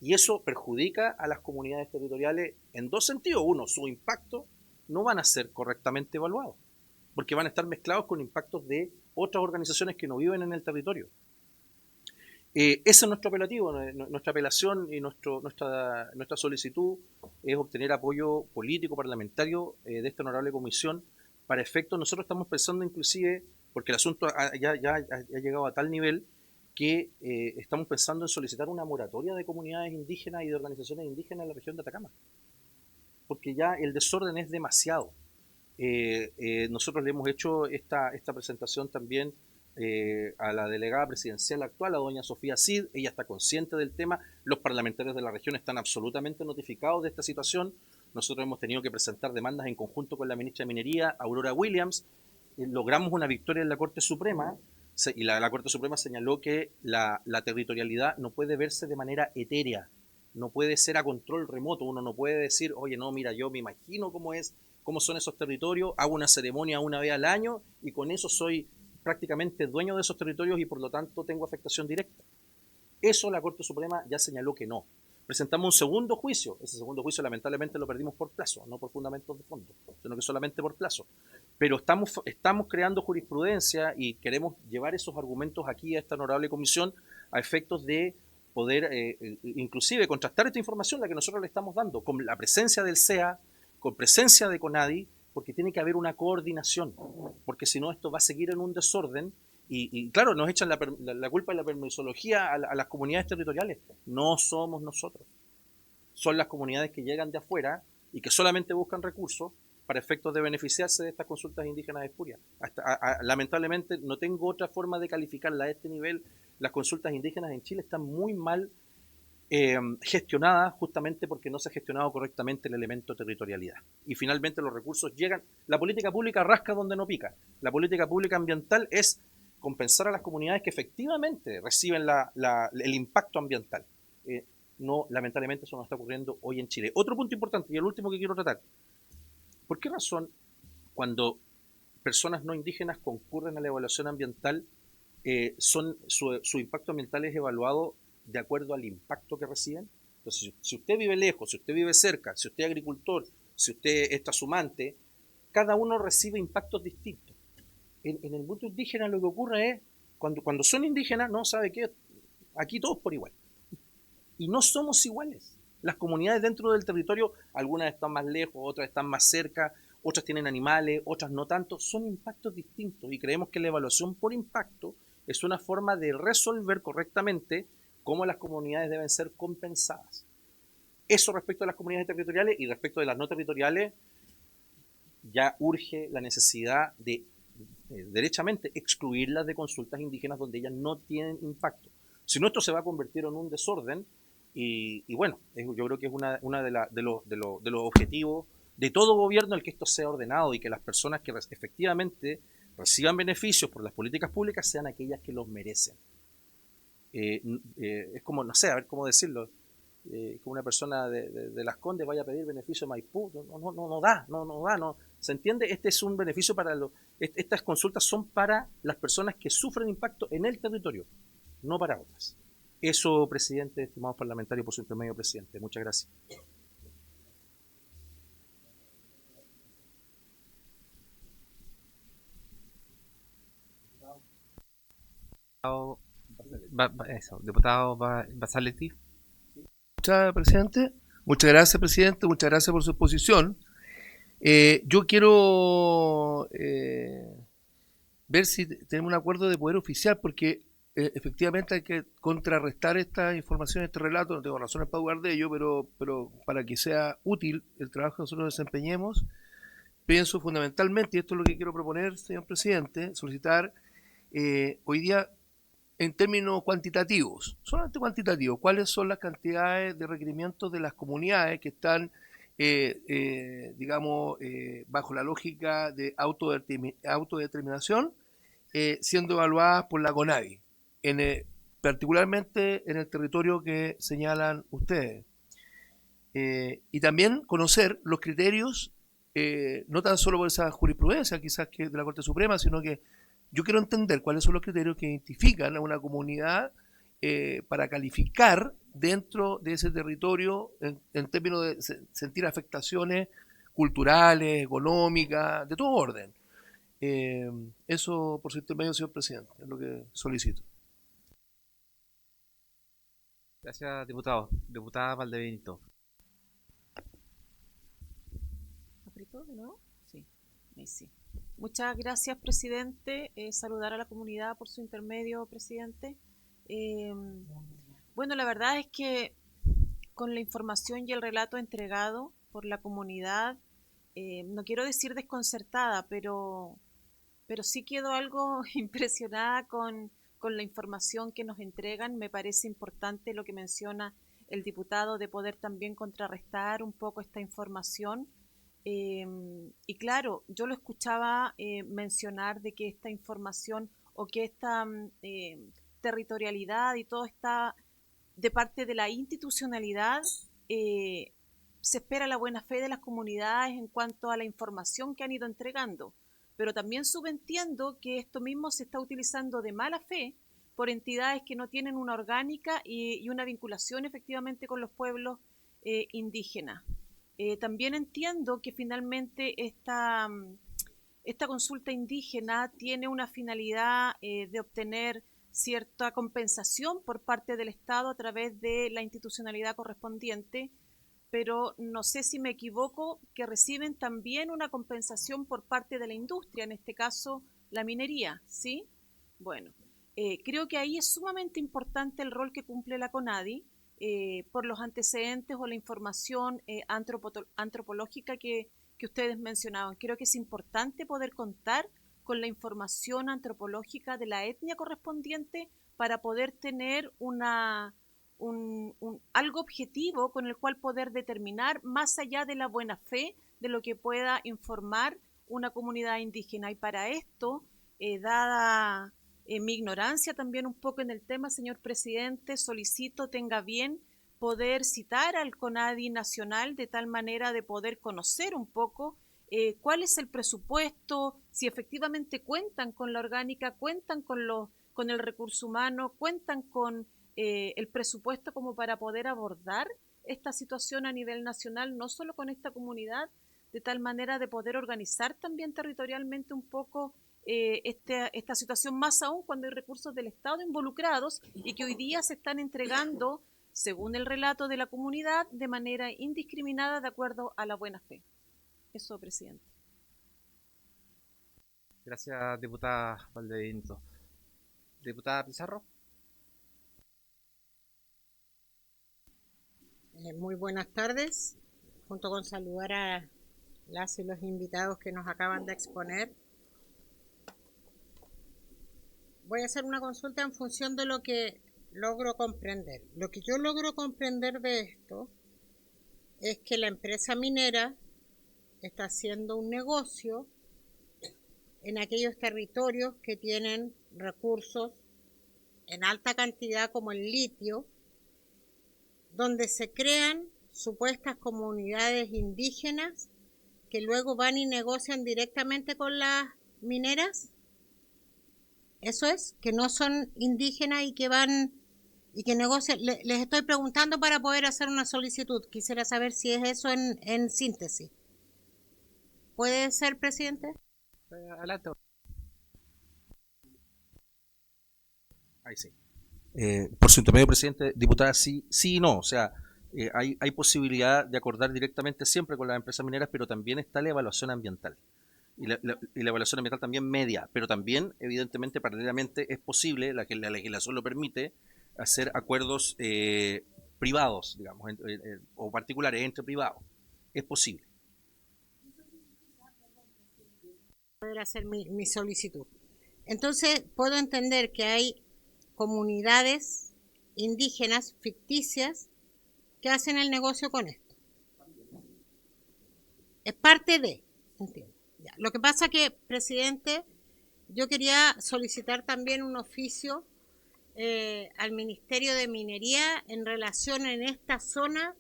Y eso perjudica a las comunidades territoriales en dos sentidos. Uno, su impacto no van a ser correctamente evaluados, porque van a estar mezclados con impactos de otras organizaciones que no viven en el territorio. Ese es nuestro apelativo, nuestra apelación y nuestra solicitud es obtener apoyo político, parlamentario de esta honorable comisión. Para efectos, nosotros estamos pensando inclusive, porque el asunto ya ha llegado a tal nivel, que estamos pensando en solicitar una moratoria de comunidades indígenas y de organizaciones indígenas en la región de Atacama, porque ya el desorden es demasiado. Nosotros le hemos hecho esta presentación también a la delegada presidencial actual, a doña Sofía Cid. Ella está consciente del tema, los parlamentarios de la región están absolutamente notificados de esta situación. Nosotros hemos tenido que presentar demandas en conjunto con la ministra de Minería, Aurora Williams. Logramos una victoria en la Corte Suprema y la Corte Suprema señaló que la territorialidad no puede verse de manera etérea, no puede ser a control remoto. Uno no puede decir, oye, no, mira, yo me imagino cómo son esos territorios, hago una ceremonia una vez al año y con eso soy prácticamente dueño de esos territorios y por lo tanto tengo afectación directa. Eso la Corte Suprema ya señaló que no. Presentamos un segundo juicio. Ese segundo juicio lamentablemente lo perdimos por plazo, no por fundamentos de fondo, sino que solamente por plazo. Pero estamos creando jurisprudencia y queremos llevar esos argumentos aquí a esta honorable comisión a efectos de poder inclusive contrastar esta información, la que nosotros le estamos dando, con la presencia del CEA, con presencia de CONADI, porque tiene que haber una coordinación, porque si no esto va a seguir en un desorden y claro, nos echan la culpa de la permisología a las comunidades territoriales. No somos nosotros, son las comunidades que llegan de afuera y que solamente buscan recursos para efectos de beneficiarse de estas consultas indígenas espurias. Lamentablemente no tengo otra forma de calificarla a este nivel. Las consultas indígenas en Chile están muy mal gestionadas justamente porque no se ha gestionado correctamente el elemento territorialidad. Y finalmente los recursos llegan. La política pública rasca donde no pica. La política pública ambiental es compensar a las comunidades que efectivamente reciben el impacto ambiental. No, lamentablemente eso no está ocurriendo hoy en Chile. Otro punto importante y el último que quiero tratar. ¿Por qué razón cuando personas no indígenas concurren a la evaluación ambiental su impacto ambiental es evaluado de acuerdo al impacto que reciben? Entonces, si usted vive lejos, si usted vive cerca, si usted es agricultor, si usted es trashumante, cada uno recibe impactos distintos. En el mundo indígena lo que ocurre es, cuando son indígenas, no sabe qué, aquí todos por igual. Y no somos iguales. Las comunidades dentro del territorio, algunas están más lejos, otras están más cerca, otras tienen animales, otras no tanto, son impactos distintos y creemos que la evaluación por impacto es una forma de resolver correctamente cómo las comunidades deben ser compensadas. Eso respecto a las comunidades territoriales, y respecto de las no territoriales, ya urge la necesidad de derechamente excluirlas de consultas indígenas donde ellas no tienen impacto. Si no, esto se va a convertir en un desorden y bueno, yo creo que es una de los objetivos de todo gobierno el que esto sea ordenado y que las personas que efectivamente reciban beneficios por las políticas públicas sean aquellas que los merecen. Es como, no sé, a ver cómo decirlo, como una persona de Las Condes vaya a pedir beneficio a Maipú, no da, ¿se entiende? Este es un beneficio para estas consultas son para las personas que sufren impacto en el territorio, no para otras. Eso, presidente, estimados parlamentarios, por su intermedio, presidente. Muchas gracias. Diputado Basaletti. Muchas, presidente. Muchas gracias, presidente. Muchas gracias por su exposición. Yo quiero ver si tenemos un acuerdo de poder oficial, porque efectivamente hay que contrarrestar esta información, este relato. No tengo razones para dudar de ello, pero para que sea útil el trabajo que nosotros desempeñemos, pienso fundamentalmente, y esto es lo que quiero proponer, señor presidente, solicitar hoy día en términos cuantitativos, solamente cuantitativos, cuáles son las cantidades de requerimientos de las comunidades que están, digamos, bajo la lógica de autodeterminación, siendo evaluadas por la CONADI, particularmente en el territorio que señalan ustedes. Y también conocer los criterios, no tan solo por esa jurisprudencia quizás que de la Corte Suprema, sino que yo quiero entender cuáles son los criterios que identifican a una comunidad para calificar dentro de ese territorio en términos de sentir afectaciones culturales, económicas, de todo orden. Eso, por su intermedio, señor presidente, es lo que solicito. Gracias, diputado. Diputada Valdebenito. ¿Apretó de nuevo? Sí, ahí sí. Muchas gracias, presidente. Saludar a la comunidad por su intermedio, presidente. Bueno, la verdad es que con la información y el relato entregado por la comunidad, no quiero decir desconcertada, pero sí quedo algo impresionada con la información que nos entregan. Me parece importante lo que menciona el diputado de poder también contrarrestar un poco esta información. Y claro, yo lo escuchaba mencionar de que esta información o que esta territorialidad y todo está de parte de la institucionalidad, se espera la buena fe de las comunidades en cuanto a la información que han ido entregando, pero también subentiendo que esto mismo se está utilizando de mala fe por entidades que no tienen una orgánica y una vinculación efectivamente con los pueblos indígenas. También entiendo que finalmente esta consulta indígena tiene una finalidad de obtener cierta compensación por parte del Estado a través de la institucionalidad correspondiente, pero no sé si me equivoco, que reciben también una compensación por parte de la industria, en este caso la minería, ¿sí? Bueno, creo que ahí es sumamente importante el rol que cumple la CONADI, por los antecedentes o la información antropológica que ustedes mencionaban. Creo que es importante poder contar con la información antropológica de la etnia correspondiente para poder tener algo objetivo con el cual poder determinar, más allá de la buena fe, de lo que pueda informar una comunidad indígena. Y para esto, dada mi ignorancia también un poco en el tema, señor presidente, solicito tenga bien poder citar al CONADI nacional de tal manera de poder conocer un poco cuál es el presupuesto, si efectivamente cuentan con la orgánica, cuentan con el recurso humano, cuentan con el presupuesto como para poder abordar esta situación a nivel nacional, no solo con esta comunidad, de tal manera de poder organizar también territorialmente un poco esta situación, más aún cuando hay recursos del Estado involucrados y que hoy día se están entregando, según el relato de la comunidad, de manera indiscriminada de acuerdo a la buena fe. Eso, presidente. Gracias, diputada Valdebenito. Diputada Pizarro. Muy buenas tardes, junto con saludar a las y los invitados que nos acaban de exponer. voy a hacer una consulta en función de lo que logro comprender. Lo que yo logro comprender de esto es que la empresa minera está haciendo un negocio en aquellos territorios que tienen recursos en alta cantidad como el litio, donde se crean supuestas comunidades indígenas que luego van y negocian directamente con las mineras. Eso es, que no son indígenas y que van y que negocian. Les estoy preguntando para poder hacer una solicitud. Quisiera saber si es eso en síntesis. ¿Puede ser, presidente? Adelante. Ahí sí. Por su intermedio, presidente, diputada, sí y no. O sea, hay posibilidad de acordar directamente siempre con las empresas mineras, pero también está la evaluación ambiental. Y la evaluación ambiental también media, pero también, evidentemente, paralelamente es posible, la que la legislación lo permite, hacer acuerdos privados, digamos, o particulares entre privados. Es posible. Poder hacer mi solicitud. Entonces, puedo entender que hay comunidades indígenas ficticias que hacen el negocio con esto. Es parte de, entiendo. Ya. Lo que pasa que, presidente, yo quería solicitar también un oficio al Ministerio de Minería en relación en esta zona,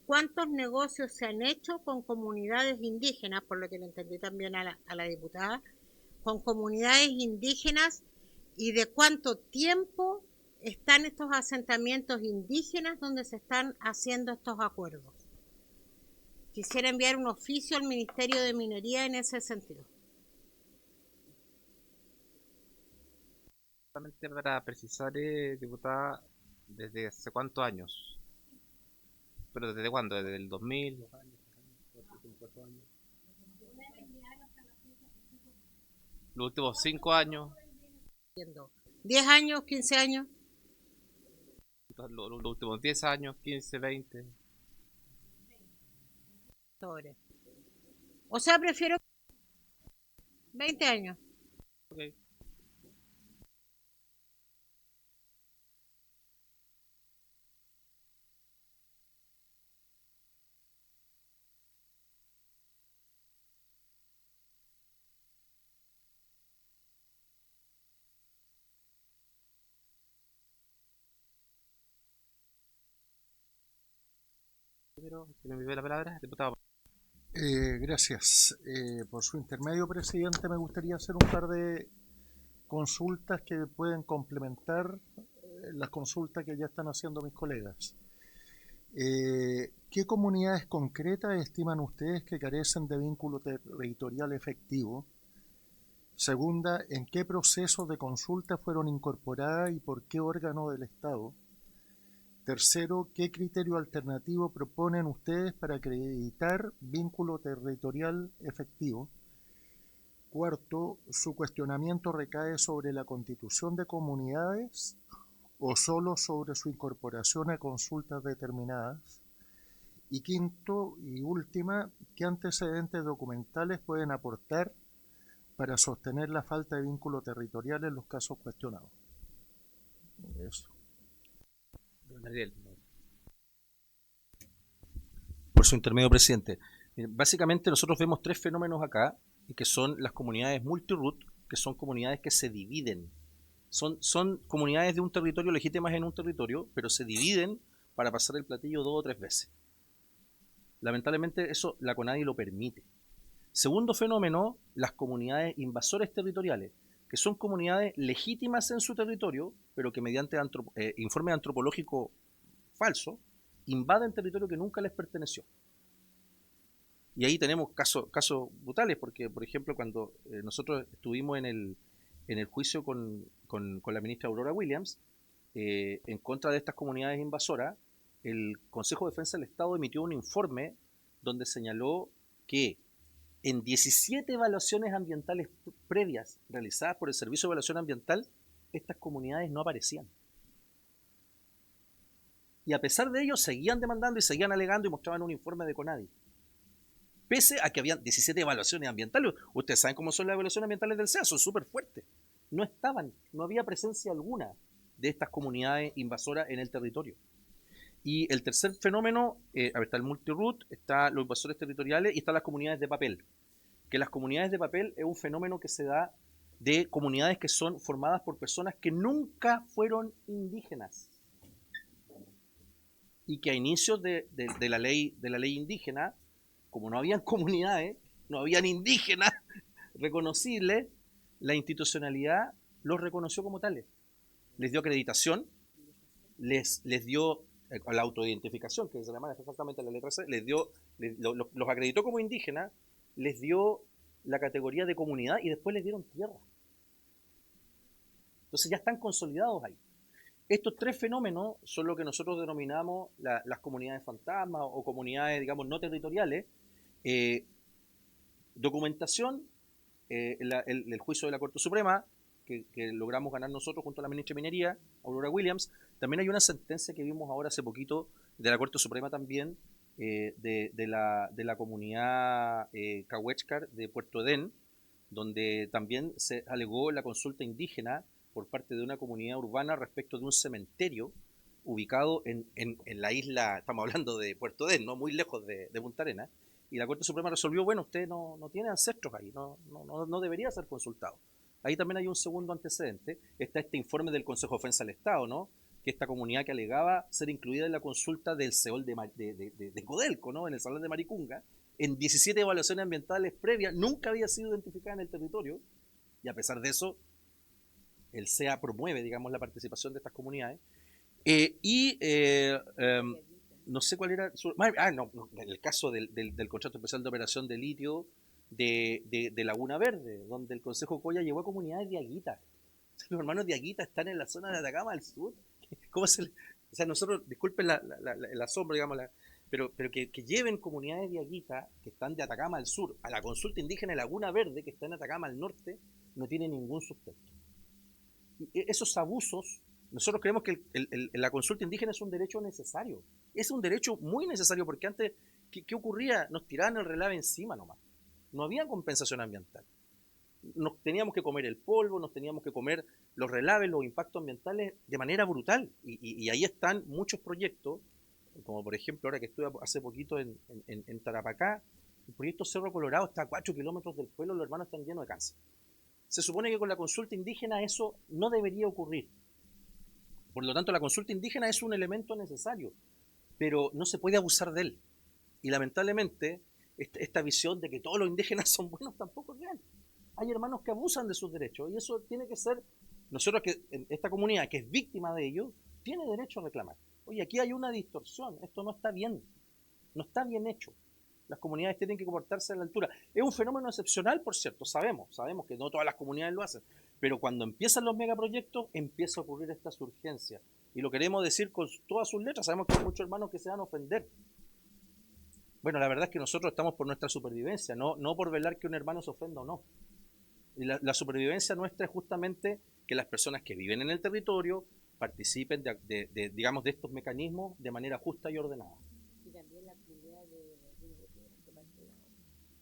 cuántos negocios se han hecho con comunidades indígenas, por lo que le entendí también a la diputada, con comunidades indígenas y de cuánto tiempo están estos asentamientos indígenas donde se están haciendo estos acuerdos. Quisiera enviar un oficio al Ministerio de Minería en ese sentido. Solamente para precisar, diputada, ¿desde hace cuántos años? ¿Pero desde cuándo? ¿Desde el 2000? ¿Los últimos 5 años? 10 años, 15 años. ¿Los últimos 10 años, 15, 20? Sobre. O sea, prefiero 20 años. Okay. ¿Quién me dio la palabra? Diputado. Gracias. Por su intermedio, presidente, me gustaría hacer un par de consultas que pueden complementar las consultas que ya están haciendo mis colegas. ¿Qué comunidades concretas estiman ustedes que carecen de vínculo territorial efectivo? Segunda, ¿en qué procesos de consulta fueron incorporadas y por qué órgano del Estado? Tercero, ¿qué criterio alternativo proponen ustedes para acreditar vínculo territorial efectivo? Cuarto, ¿su cuestionamiento recae sobre la constitución de comunidades o solo sobre su incorporación a consultas determinadas? Y quinto y última, ¿qué antecedentes documentales pueden aportar para sostener la falta de vínculo territorial en los casos cuestionados? Eso. Por su intermedio, presidente. Básicamente nosotros vemos tres fenómenos acá, que son las comunidades multiroot, que son comunidades que se dividen. Son comunidades de un territorio, legítimas en un territorio, pero se dividen para pasar el platillo 2 o 3 veces. Lamentablemente eso la CONADI lo permite. Segundo fenómeno, las comunidades invasores territoriales, que son comunidades legítimas en su territorio, pero que mediante informe antropológico falso, invaden territorio que nunca les perteneció. Y ahí tenemos casos brutales, porque, por ejemplo, cuando nosotros estuvimos en el juicio con la ministra Aurora Williams, en contra de estas comunidades invasoras, el Consejo de Defensa del Estado emitió un informe donde señaló que en 17 evaluaciones ambientales previas realizadas por el Servicio de Evaluación Ambiental, estas comunidades no aparecían. Y a pesar de ello, seguían demandando y seguían alegando y mostraban un informe de CONADI. Pese a que habían 17 evaluaciones ambientales. Ustedes saben cómo son las evaluaciones ambientales del SEA, son súper fuertes. no había presencia alguna de estas comunidades invasoras en el territorio. Y el tercer fenómeno, está el multiroot, están los invasores territoriales y están las comunidades de papel. Que las comunidades de papel es un fenómeno que se da de comunidades que son formadas por personas que nunca fueron indígenas. Y que a inicios de la ley indígena, como no habían comunidades, no habían indígenas reconocibles, la institucionalidad los reconoció como tales. Les dio acreditación, les dio la autoidentificación, que se llama exactamente la letra C, los acreditó como indígenas, les dio la categoría de comunidad y después les dieron tierra. Entonces ya están consolidados ahí. Estos tres fenómenos son lo que nosotros denominamos las comunidades fantasmas o comunidades, digamos, no territoriales. Documentación, el juicio de la Corte Suprema, que logramos ganar nosotros junto a la ministra de Minería, Aurora Williams. También hay una sentencia que vimos ahora hace poquito de la Corte Suprema también, de la comunidad Cahuéscar de Puerto Edén, donde también se alegó la consulta indígena por parte de una comunidad urbana respecto de un cementerio ubicado en la isla, estamos hablando de Puerto Edén, ¿no? Muy lejos de Punta Arenas, y la Corte Suprema resolvió, bueno, usted no tiene ancestros ahí, no debería ser consultado. Ahí también hay un segundo antecedente, está este informe del Consejo de Defensa del Estado, ¿no? Que esta comunidad que alegaba ser incluida en la consulta del CEOL de Codelco, ¿no? En el Salón de Maricunga, en 17 evaluaciones ambientales previas, nunca había sido identificada en el territorio, y a pesar de eso, el CEA promueve, digamos, la participación de estas comunidades. No sé cuál era en el caso del contrato especial de operación de litio de Laguna Verde, donde el Consejo Coya llevó a comunidades diaguitas. Los hermanos diaguitas están en la zona de Atacama al sur. O sea, nosotros, disculpen el asombro, digamos, pero que lleven comunidades diaguitas que están de Atacama al sur a la consulta indígena de Laguna Verde, que está en Atacama al norte, no tiene ningún sustento. Esos abusos, nosotros creemos que la consulta indígena es un derecho necesario. Es un derecho muy necesario porque antes, ¿qué ocurría? Nos tiraban el relave encima nomás. No había compensación ambiental. Nos teníamos que comer el polvo, nos teníamos que comer los relaves, los impactos ambientales de manera brutal. Y ahí están muchos proyectos, como por ejemplo ahora que estuve hace poquito en Tarapacá, el proyecto Cerro Colorado está a 4 kilómetros del pueblo, los hermanos están llenos de cáncer. Se supone que con la consulta indígena eso no debería ocurrir. Por lo tanto, la consulta indígena es un elemento necesario, pero no se puede abusar de él. Y lamentablemente, esta visión de que todos los indígenas son buenos tampoco es real. Hay hermanos que abusan de sus derechos y eso tiene que ser, nosotros que en esta comunidad que es víctima de ello, tiene derecho a reclamar. Oye, aquí hay una distorsión, esto no está bien, no está bien hecho. Las comunidades tienen que comportarse a la altura. Es un fenómeno excepcional, por cierto, sabemos que no todas las comunidades lo hacen, pero cuando empiezan los megaproyectos, empieza a ocurrir estas urgencias. Y lo queremos decir con todas sus letras, sabemos que hay muchos hermanos que se van a ofender. Bueno, la verdad es que nosotros estamos por nuestra supervivencia, no por velar que un hermano se ofenda o no. Y la supervivencia nuestra es justamente que las personas que viven en el territorio participen digamos, de estos mecanismos de manera justa y ordenada.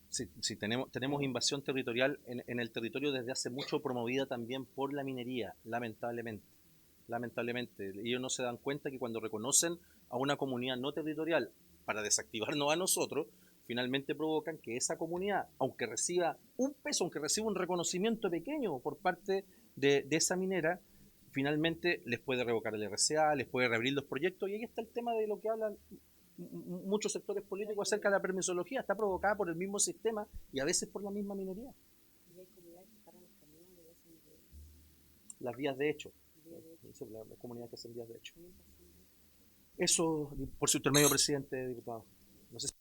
Sí, tenemos invasión territorial en el territorio desde hace mucho, promovida también por la minería, lamentablemente. Ellos no se dan cuenta que cuando reconocen a una comunidad no territorial para desactivarnos a nosotros, finalmente provocan que esa comunidad, aunque reciba un peso, aunque reciba un reconocimiento pequeño por parte de esa minera, finalmente les puede revocar el RCA, les puede reabrir los proyectos, y ahí está el tema de lo que hablan muchos sectores políticos acerca de la permisología. Está provocada por el mismo sistema y a veces por la misma minería. ¿Y hay comunidades que paran los caminos de esa minería? Las vías de hecho. Las comunidades que hacen vías de hecho. Eso, por su intermedio, presidente, diputado. No sé si...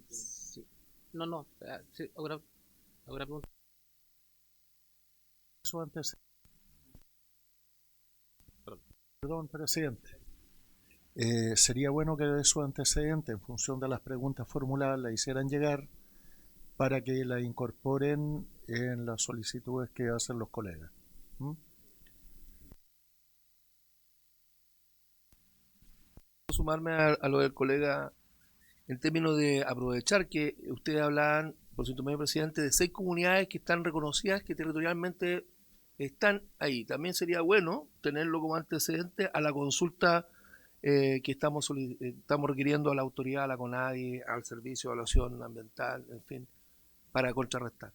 Sí. No. Sí, ahora pregunta. Eso antes. Perdón, presidente. Sería bueno que de su antecedente, en función de las preguntas formuladas, la hicieran llegar para que la incorporen en las solicitudes que hacen los colegas. Sumarme a lo del colega en términos de aprovechar que ustedes hablaban por su intermedio, presidente, de 6 comunidades que están reconocidas, que territorialmente están ahí. También sería bueno tenerlo como antecedente a la consulta que estamos requiriendo a la autoridad, a la CONADI, al Servicio de Evaluación Ambiental, en fin, para contrarrestar.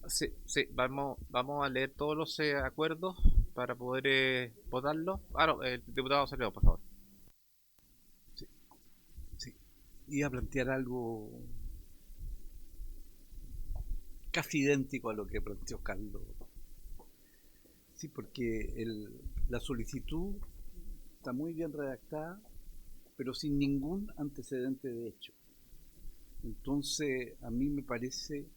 Sí, vamos a leer todos los acuerdos para poder votarlos. No, el diputado Saleo, por favor. Sí. Iba a plantear algo casi idéntico a lo que planteó Carlos. Sí, porque la solicitud está muy bien redactada, pero sin ningún antecedente de hecho. Entonces, a mí me parece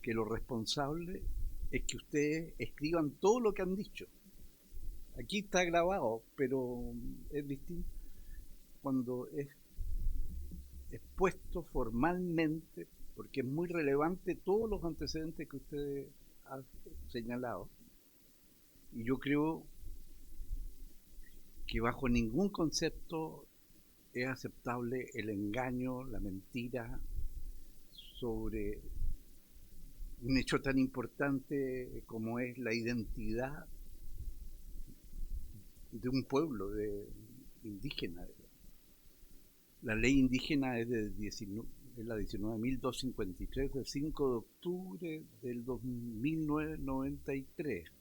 que lo responsable es que ustedes escriban todo lo que han dicho. Aquí está grabado, pero es distinto cuando es expuesto formalmente, porque es muy relevante todos los antecedentes que ustedes han señalado. Y yo creo que bajo ningún concepto es aceptable el engaño, la mentira sobre un hecho tan importante como es la identidad de un pueblo indígena. La ley indígena es la 19.253 del 5 de octubre del 1993.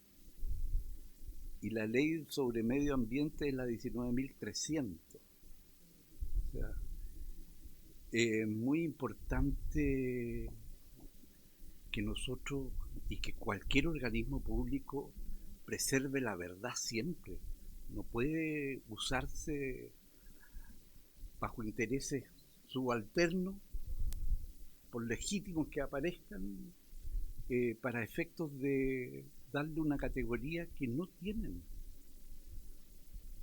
Y la ley sobre medio ambiente es la 19.300. O sea, es muy importante que nosotros y que cualquier organismo público preserve la verdad siempre. No puede usarse bajo intereses subalternos, por legítimos que aparezcan, para efectos de darle una categoría que no tienen.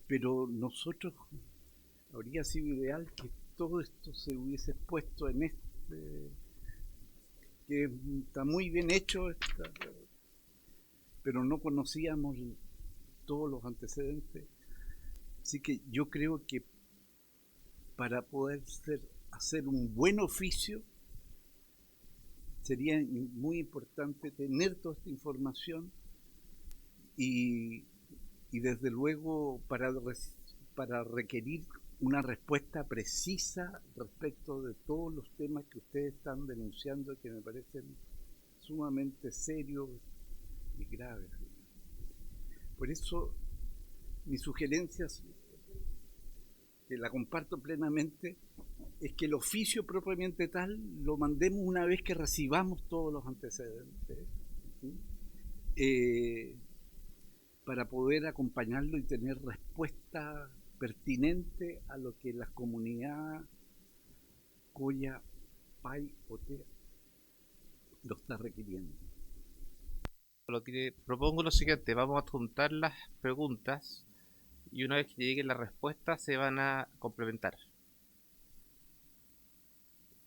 Pero nosotros, habría sido ideal que todo esto se hubiese expuesto en que está muy bien hecho, pero no conocíamos todos los antecedentes. Así que yo creo que para poder hacer un buen oficio sería muy importante tener toda esta información y desde luego para requerir una respuesta precisa respecto de todos los temas que ustedes están denunciando, que me parecen sumamente serios y graves. Por eso mi sugerencia, que la comparto plenamente, es que el oficio propiamente tal lo mandemos una vez que recibamos todos los antecedentes, para poder acompañarlo y tener respuesta pertinente a lo que la comunidad Coya, Pai, Otea lo está requiriendo. Lo que propongo es lo siguiente: vamos a adjuntar las preguntas y una vez que lleguen las respuestas se van a complementar.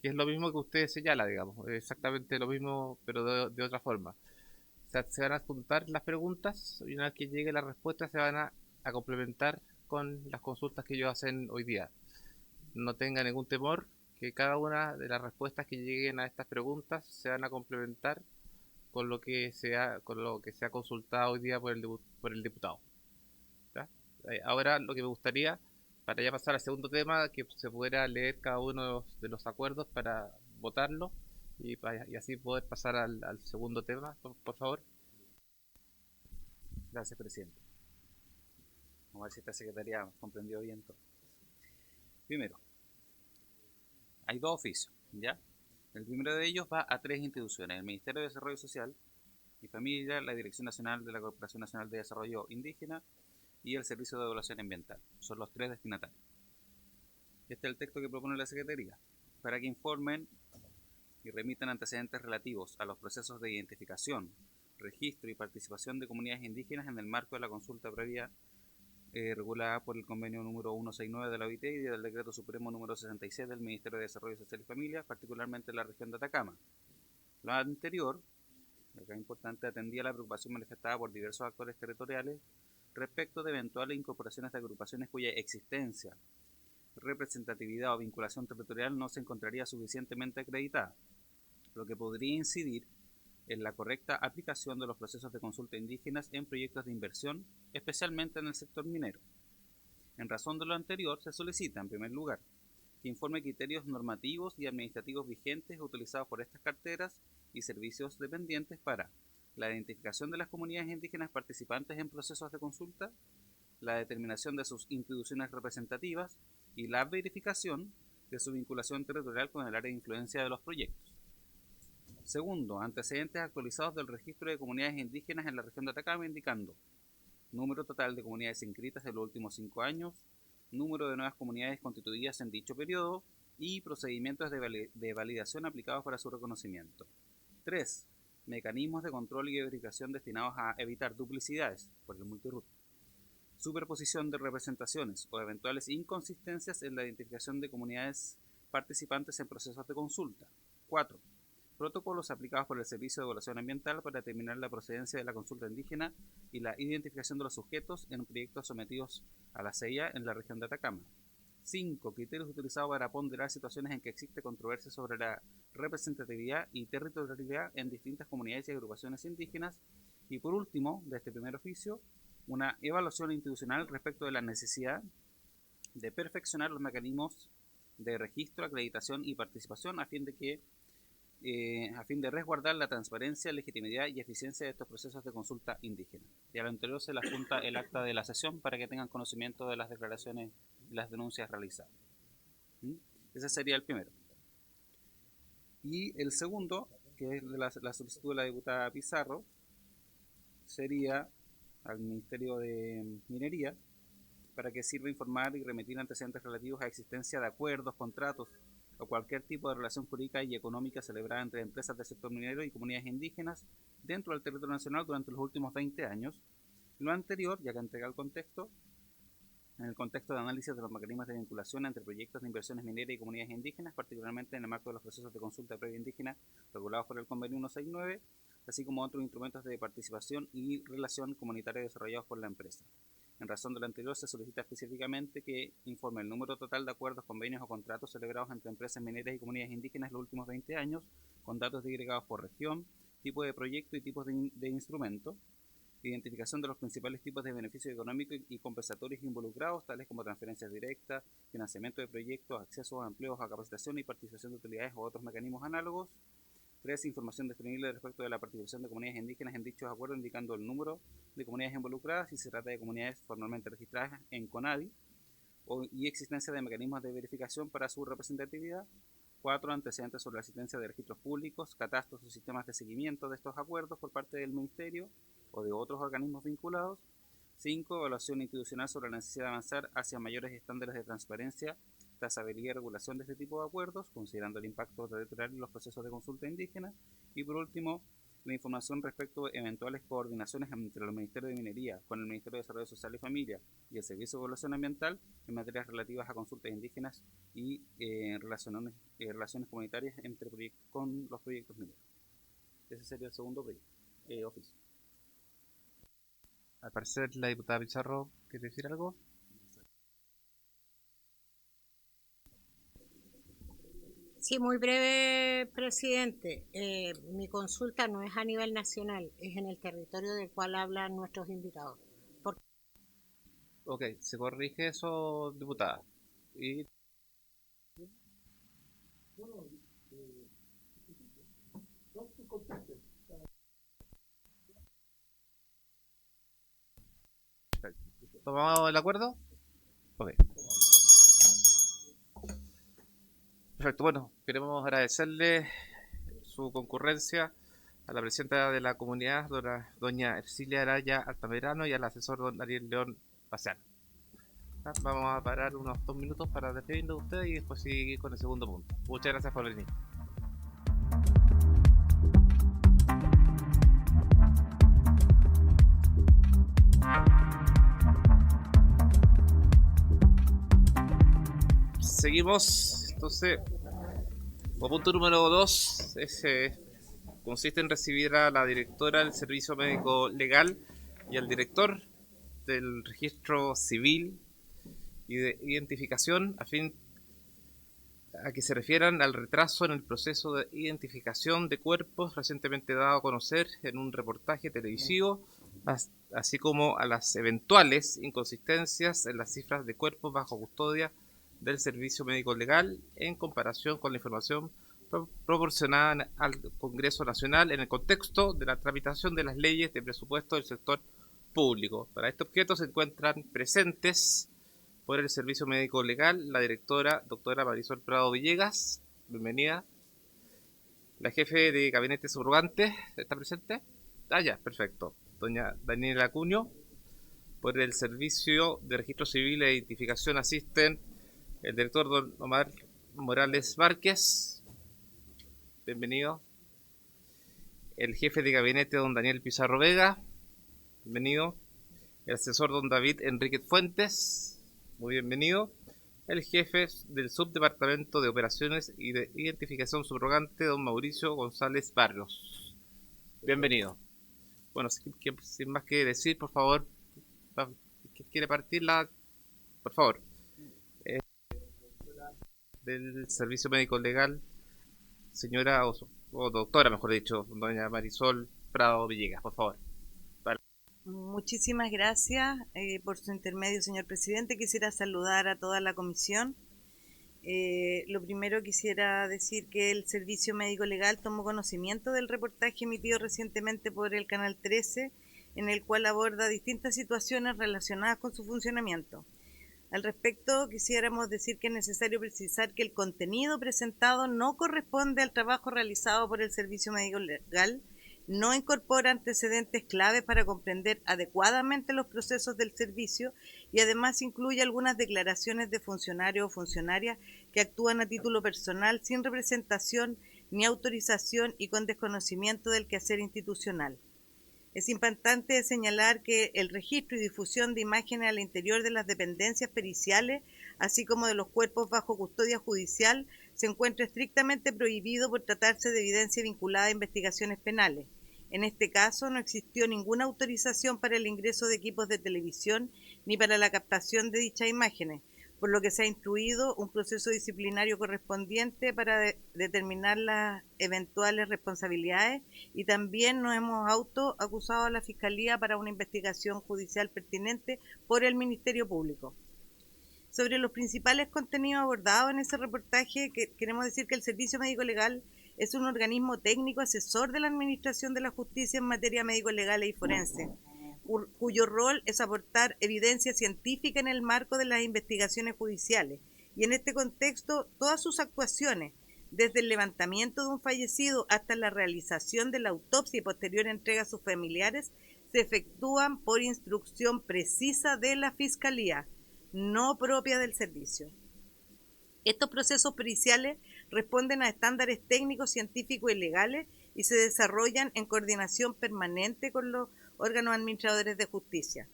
Que es lo mismo que usted señala, digamos, exactamente lo mismo, pero de otra forma. O sea, se van a adjuntar las preguntas y una vez que llegue la respuesta se van a complementar con las consultas que ellos hacen hoy día. No tenga ningún temor, que cada una de las respuestas que lleguen a estas preguntas se van a complementar con lo que se ha consultado hoy día por el diputado. ¿Ya? Ahora lo que me gustaría, para ya pasar al segundo tema, que se pudiera leer cada uno de los acuerdos para votarlo y así poder pasar al segundo tema, por favor. Gracias, presidente. Vamos a ver si esta secretaría comprendió bien todo. Primero, hay 2 oficios, ¿ya? El primero de ellos va a 3 instituciones: el Ministerio de Desarrollo Social y Familia, la Dirección Nacional de la Corporación Nacional de Desarrollo Indígena y el Servicio de Evaluación Ambiental. Son los 3 destinatarios. Este es el texto que propone la Secretaría, para que informen y remitan antecedentes relativos a los procesos de identificación, registro y participación de comunidades indígenas en el marco de la consulta previa regulada por el convenio número 169 de la OIT y del decreto supremo número 66 del Ministerio de Desarrollo Social y Familia, particularmente en la región de Atacama. Lo anterior, acá es importante, atendía la preocupación manifestada por diversos actores territoriales respecto de eventuales incorporaciones de agrupaciones cuya existencia representatividad o vinculación territorial no se encontraría suficientemente acreditada, lo que podría incidir en la correcta aplicación de los procesos de consulta indígenas en proyectos de inversión, especialmente en el sector minero. En razón de lo anterior, se solicita, en primer lugar, que informe criterios normativos y administrativos vigentes utilizados por estas carteras y servicios dependientes para la identificación de las comunidades indígenas participantes en procesos de consulta, la determinación de sus instituciones representativas y la verificación de su vinculación territorial con el área de influencia de los proyectos. Segundo, antecedentes actualizados del registro de comunidades indígenas en la región de Atacama, indicando número total de comunidades inscritas en los últimos 5 años, número de nuevas comunidades constituidas en dicho periodo y procedimientos de validación aplicados para su reconocimiento. 3. Mecanismos de control y de verificación destinados a evitar duplicidades por el multiroot, superposición de representaciones o eventuales inconsistencias en la identificación de comunidades participantes en procesos de consulta. 4. Protocolos aplicados por el Servicio de Evaluación Ambiental para determinar la procedencia de la consulta indígena y la identificación de los sujetos en proyectos sometidos a la CIA en la región de Atacama. 5. Criterios utilizados para ponderar situaciones en que existe controversia sobre la representatividad y territorialidad en distintas comunidades y agrupaciones indígenas. Y por último, de este primer oficio, una evaluación institucional respecto de la necesidad de perfeccionar los mecanismos de registro, acreditación y participación a fin de resguardar la transparencia, legitimidad y eficiencia de estos procesos de consulta indígena. Y a lo anterior se le adjunta el acta de la sesión para que tengan conocimiento de las declaraciones y las denuncias realizadas. Ese sería el primero. Y el segundo, que es la solicitud de la diputada Pizarro, sería al Ministerio de Minería para que sirva informar y remitir antecedentes relativos a existencia de acuerdos, contratos o cualquier tipo de relación jurídica y económica celebrada entre empresas del sector minero y comunidades indígenas dentro del territorio nacional durante los últimos 20 años. Lo anterior, ya que entrega el contexto, en el contexto de análisis de los mecanismos de vinculación entre proyectos de inversiones mineras y comunidades indígenas, particularmente en el marco de los procesos de consulta previa indígena regulados por el Convenio 169, así como otros instrumentos de participación y relación comunitaria desarrollados por la empresa. En razón de lo anterior, se solicita específicamente que informe el número total de acuerdos, convenios o contratos celebrados entre empresas mineras y comunidades indígenas en los últimos 20 años, con datos disgregados por región, tipo de proyecto y tipos de instrumento, identificación de los principales tipos de beneficios económicos y compensatorios involucrados, tales como transferencias directas, financiamiento de proyectos, acceso a empleos, a capacitación y participación de utilidades o otros mecanismos análogos. 3. Información disponible respecto de la participación de comunidades indígenas en dichos acuerdos, indicando el número de comunidades involucradas si se trata de comunidades formalmente registradas en CONADI y existencia de mecanismos de verificación para su representatividad. 4. Antecedentes sobre la existencia de registros públicos, catastros o sistemas de seguimiento de estos acuerdos por parte del Ministerio o de otros organismos vinculados. 5. Evaluación institucional sobre la necesidad de avanzar hacia mayores estándares de transparencia, trazabilidad y regulación de este tipo de acuerdos, considerando el impacto territorial y los procesos de consulta indígena. Y por último, la información respecto de eventuales coordinaciones entre el Ministerio de Minería con el Ministerio de Desarrollo Social y Familia y el Servicio de Evaluación Ambiental en materias relativas a consultas indígenas y relaciones comunitarias con los proyectos mineros. Ese sería el segundo oficio. Al parecer, la diputada Pizarro quiere decir algo. Sí, muy breve, presidente. Mi consulta no es a nivel nacional, es en el territorio del cual hablan nuestros invitados. Ok, se corrige eso, diputada. Y ¿tomamos el acuerdo? Ok. Perfecto, bueno, queremos agradecerle su concurrencia a la presidenta de la comunidad, doña Ercilia Araya Altamirano, y al asesor don Ariel León Paseano. Vamos a parar unos 2 minutos para despedirnos de ustedes y después seguir con el segundo punto. Muchas gracias por venir. Seguimos, entonces, como punto número 2, consiste en recibir a la directora del Servicio Médico Legal y al director del Registro Civil y de identificación a fin a que se refieran al retraso en el proceso de identificación de cuerpos recientemente dado a conocer en un reportaje televisivo, así como a las eventuales inconsistencias en las cifras de cuerpos bajo custodia del Servicio Médico Legal en comparación con la información proporcionada al Congreso Nacional en el contexto de la tramitación de las leyes de presupuesto del sector público. Para este objeto se encuentran presentes por el Servicio Médico Legal la directora doctora Marisol Prado Villegas, bienvenida. La jefe de gabinete subrogante, ¿está presente? Ah, ya, perfecto. Doña Daniela Acuño. Por el Servicio de Registro Civil e Identificación asisten el director don Omar Morales Márquez, bienvenido. El jefe de gabinete don Daniel Pizarro Vega, bienvenido. El asesor don David Enrique Fuentes, muy bienvenido. El jefe del Subdepartamento de Operaciones y de Identificación Subrogante, don Mauricio González Barrios, bienvenido. Bueno, sin más que decir, por favor, ¿quiere partir por favor? Del Servicio Médico Legal, señora o doctora, mejor dicho, doña Marisol Prado Villegas, por favor. Vale. Muchísimas gracias por su intermedio, señor presidente. Quisiera saludar a toda la comisión. Lo primero quisiera decir que el Servicio Médico Legal tomó conocimiento del reportaje emitido recientemente por el Canal 13, en el cual aborda distintas situaciones relacionadas con su funcionamiento. Al respecto, quisiéramos decir que es necesario precisar que el contenido presentado no corresponde al trabajo realizado por el Servicio Médico Legal, no incorpora antecedentes claves para comprender adecuadamente los procesos del servicio y además incluye algunas declaraciones de funcionarios o funcionarias que actúan a título personal sin representación ni autorización y con desconocimiento del quehacer institucional. Es importante señalar que el registro y difusión de imágenes al interior de las dependencias periciales, así como de los cuerpos bajo custodia judicial, se encuentra estrictamente prohibido por tratarse de evidencia vinculada a investigaciones penales. En este caso, no existió ninguna autorización para el ingreso de equipos de televisión ni para la captación de dichas imágenes, por lo que se ha instruido un proceso disciplinario correspondiente para determinar las eventuales responsabilidades y también nos hemos autoacusado a la Fiscalía para una investigación judicial pertinente por el Ministerio Público. Sobre los principales contenidos abordados en ese reportaje, queremos decir que el Servicio Médico Legal es un organismo técnico asesor de la Administración de la Justicia en materia médico-legal y forense, cuyo rol es aportar evidencia científica en el marco de las investigaciones judiciales. Y en este contexto, todas sus actuaciones, desde el levantamiento de un fallecido hasta la realización de la autopsia y posterior entrega a sus familiares, se efectúan por instrucción precisa de la Fiscalía, no propia del servicio. Estos procesos periciales responden a estándares técnicos, científicos y legales y se desarrollan en coordinación permanente con los órganos administradores de justicia.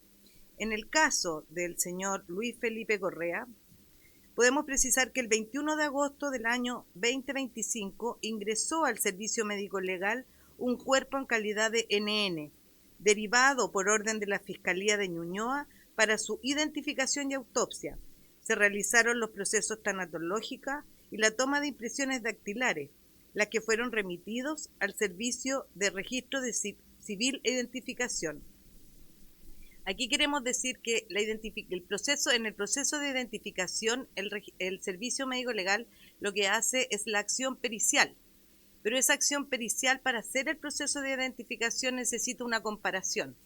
En el caso del señor Luis Felipe Correa, podemos precisar que el 21 de agosto del año 2025 ingresó al Servicio Médico Legal un cuerpo en calidad de NN, derivado por orden de la Fiscalía de Ñuñoa para su identificación y autopsia. Se realizaron los procesos tanatológicos y la toma de impresiones dactilares, las que fueron remitidos al Servicio de Registro de Civil e Identificación. Aquí queremos decir que en el proceso de identificación, el Servicio Médico Legal lo que hace es la acción pericial, pero esa acción pericial para hacer el proceso de identificación necesita una comparación.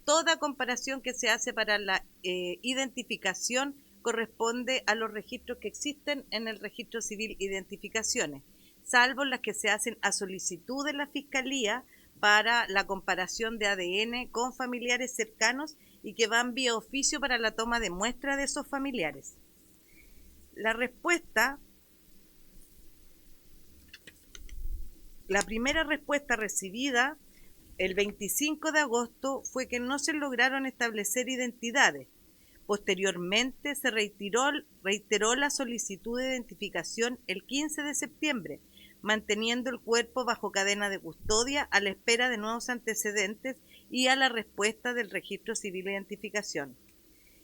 Toda comparación que se hace para la identificación corresponde a los registros que existen en el Registro Civil e Identificaciones, salvo las que se hacen a solicitud de la Fiscalía para la comparación de ADN con familiares cercanos y que van vía oficio para la toma de muestra de esos familiares. La primera respuesta recibida el 25 de agosto fue que no se lograron establecer identidades. Posteriormente se reiteró la solicitud de identificación el 15 de septiembre, manteniendo el cuerpo bajo cadena de custodia a la espera de nuevos antecedentes y a la respuesta del Registro Civil de Identificación.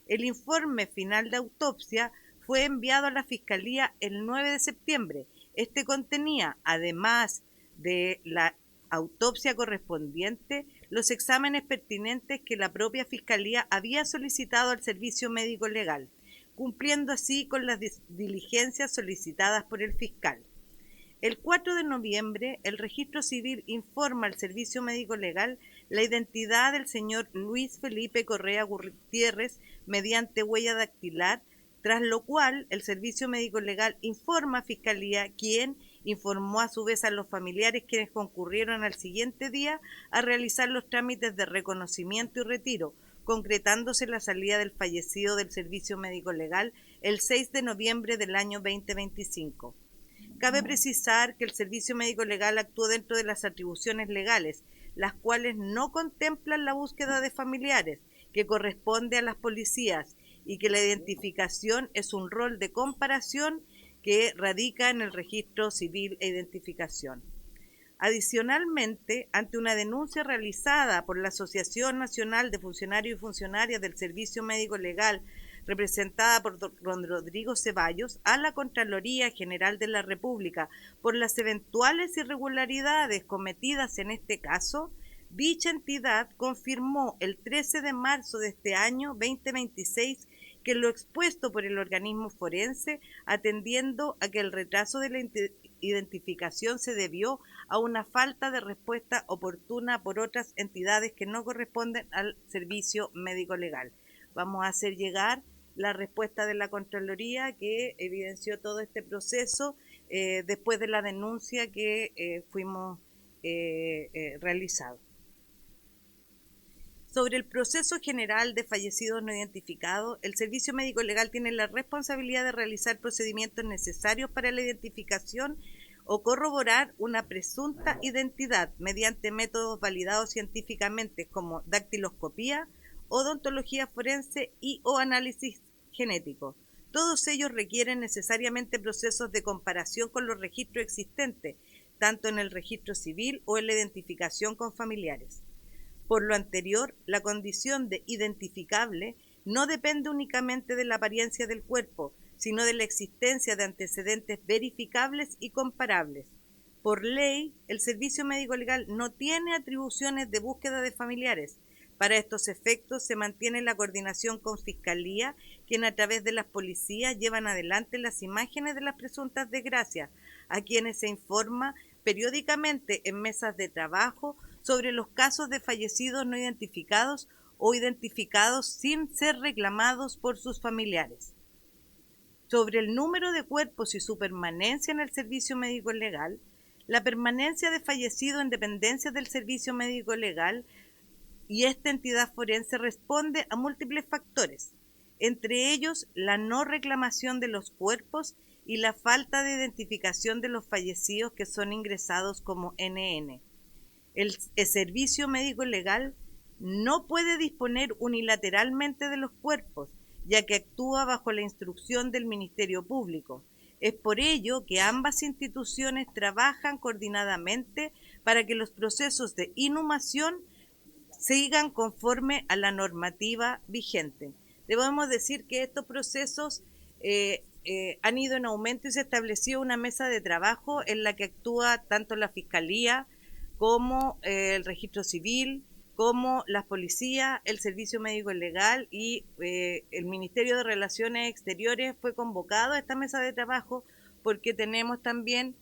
El informe final de autopsia fue enviado a la Fiscalía el 9 de septiembre. Este contenía, además de la autopsia correspondiente, los exámenes pertinentes que la propia Fiscalía había solicitado al Servicio Médico Legal, cumpliendo así con las diligencias solicitadas por el fiscal. El 4 de noviembre, el Registro Civil informa al Servicio Médico Legal la identidad del señor Luis Felipe Correa Gutiérrez mediante huella dactilar, tras lo cual el Servicio Médico Legal informa a Fiscalía, quien informó a su vez a los familiares, quienes concurrieron al siguiente día a realizar los trámites de reconocimiento y retiro, concretándose la salida del fallecido del Servicio Médico Legal el 6 de noviembre del año 2025. Cabe precisar que el Servicio Médico Legal actuó dentro de las atribuciones legales, las cuales no contemplan la búsqueda de familiares, que corresponde a las policías, y que la identificación es un rol de comparación que radica en el Registro Civil e Identificación. Adicionalmente, ante una denuncia realizada por la Asociación Nacional de Funcionarios y Funcionarias del Servicio Médico Legal, representada por don Rodrigo Ceballos, a la Contraloría General de la República por las eventuales irregularidades cometidas en este caso, dicha entidad confirmó el 13 de marzo de este año 2026 que lo expuesto por el organismo forense, atendiendo a que el retraso de la identificación se debió a una falta de respuesta oportuna por otras entidades que no corresponden al Servicio Médico Legal. Vamos a hacer llegar la respuesta de la Contraloría, que evidenció todo este proceso después de la denuncia que fuimos realizando. Sobre el proceso general de fallecidos no identificados, el Servicio Médico Legal tiene la responsabilidad de realizar procedimientos necesarios para la identificación o corroborar una presunta identidad mediante métodos validados científicamente como dactiloscopía, odontología forense y o análisis genético. Todos ellos requieren necesariamente procesos de comparación con los registros existentes, tanto en el registro civil o en la identificación con familiares. Por lo anterior, la condición de identificable no depende únicamente de la apariencia del cuerpo, sino de la existencia de antecedentes verificables y comparables. Por ley, el Servicio Médico Legal no tiene atribuciones de búsqueda de familiares. Para estos efectos se mantiene la coordinación con Fiscalía, quien a través de las policías llevan adelante las imágenes de las presuntas desgracias, a quienes se informa periódicamente en mesas de trabajo sobre los casos de fallecidos no identificados o identificados sin ser reclamados por sus familiares. Sobre el número de cuerpos y su permanencia en el Servicio Médico Legal, la permanencia de fallecido en dependencias del Servicio Médico Legal y esta entidad forense responde a múltiples factores, entre ellos la no reclamación de los cuerpos y la falta de identificación de los fallecidos que son ingresados como NN. El Servicio Médico Legal no puede disponer unilateralmente de los cuerpos, ya que actúa bajo la instrucción del Ministerio Público. Es por ello que ambas instituciones trabajan coordinadamente para que los procesos de inhumación sigan conforme a la normativa vigente. Debemos decir que estos procesos han ido en aumento y se estableció una mesa de trabajo en la que actúa tanto la Fiscalía como el Registro Civil, como las policías, el Servicio Médico Legal y el Ministerio de Relaciones Exteriores fue convocado a esta mesa de trabajo porque tenemos también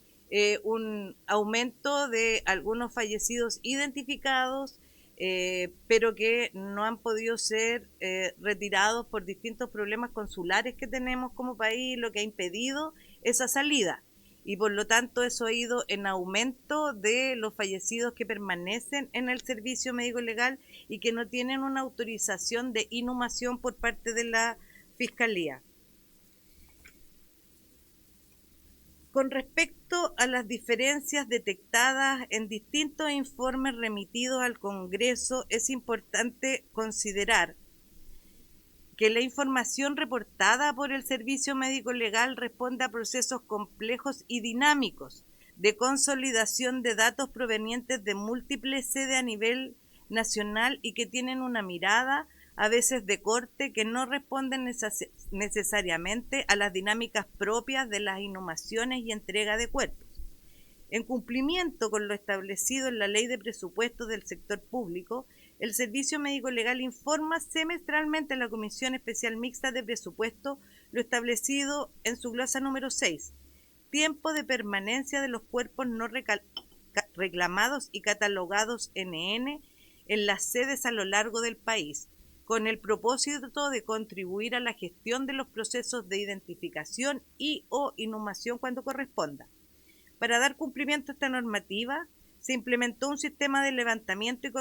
un aumento de algunos fallecidos identificados, pero que no han podido ser retirados por distintos problemas consulares que tenemos como país, lo que ha impedido esa salida. Y por lo tanto eso ha ido en aumento de los fallecidos que permanecen en el Servicio Médico Legal y que no tienen una autorización de inhumación por parte de la Fiscalía. Con respecto a las diferencias detectadas en distintos informes remitidos al Congreso, es importante considerar que la información reportada por el Servicio Médico Legal responde a procesos complejos y dinámicos de consolidación de datos provenientes de múltiples sedes a nivel nacional y que tienen una mirada a veces de corte, que no responden necesariamente a las dinámicas propias de las inhumaciones y entrega de cuerpos. En cumplimiento con lo establecido en la Ley de Presupuestos del Sector Público, el Servicio Médico Legal informa semestralmente a la Comisión Especial Mixta de Presupuesto lo establecido en su glosa número 6, tiempo de permanencia de los cuerpos no reclamados y catalogados NN en las sedes a lo largo del país, con el propósito de contribuir a la gestión de los procesos de identificación y o inhumación cuando corresponda. Para dar cumplimiento a esta normativa, se implementó un sistema de levantamiento y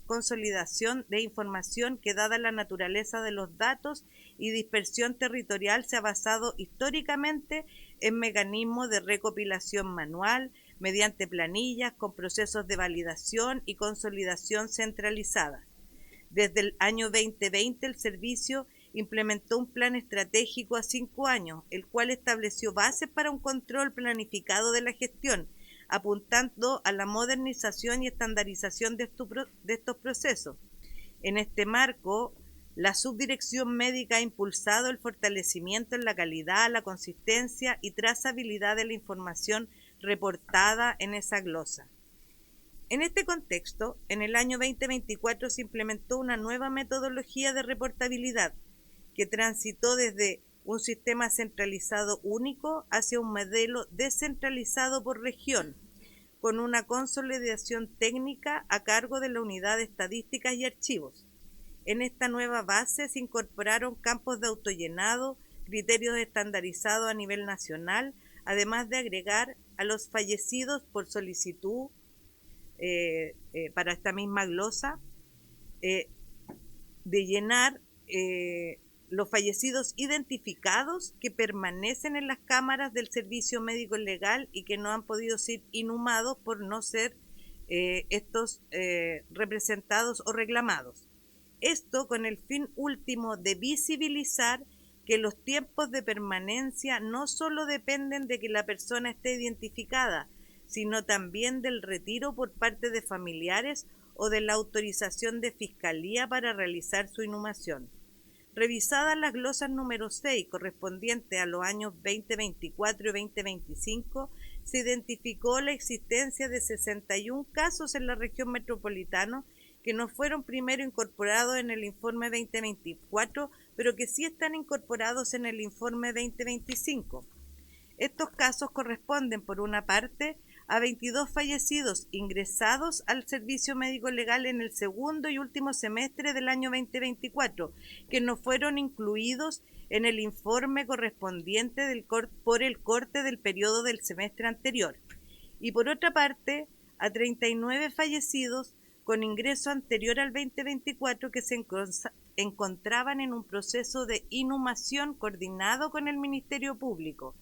consolidación de información que, dada la naturaleza de los datos y dispersión territorial, se ha basado históricamente en mecanismos de recopilación manual, mediante planillas con procesos de validación y consolidación centralizadas. Desde el año 2020, el servicio implementó un plan estratégico a 5 años, el cual estableció bases para un control planificado de la gestión, apuntando a la modernización y estandarización de estos procesos. En este marco, la Subdirección Médica ha impulsado el fortalecimiento en la calidad, la consistencia y trazabilidad de la información reportada en esa glosa. En este contexto, en el año 2024 se implementó una nueva metodología de reportabilidad que transitó desde un sistema centralizado único hacia un modelo descentralizado por región, con una consolidación técnica a cargo de la Unidad de Estadísticas y Archivos. En esta nueva base se incorporaron campos de autollenado, criterios estandarizados a nivel nacional, además de agregar a los fallecidos por solicitud para esta misma glosa, de llenar los fallecidos identificados que permanecen en las cámaras del Servicio Médico Legal y que no han podido ser inhumados por no ser estos representados o reclamados. Esto con el fin último de visibilizar que los tiempos de permanencia no solo dependen de que la persona esté identificada, sino también del retiro por parte de familiares o de la autorización de Fiscalía para realizar su inhumación. Revisadas las glosas número 6, correspondiente a los años 2024 y 2025, se identificó la existencia de 61 casos en la región metropolitana que no fueron primero incorporados en el informe 2024, pero que sí están incorporados en el informe 2025. Estos casos corresponden, por una parte, a 22 fallecidos ingresados al Servicio Médico Legal en el segundo y último semestre del año 2024, que no fueron incluidos en el informe correspondiente por el corte del periodo del semestre anterior. Y por otra parte, a 39 fallecidos con ingreso anterior al 2024 que se encontraban en un proceso de inhumación coordinado con el Ministerio Público.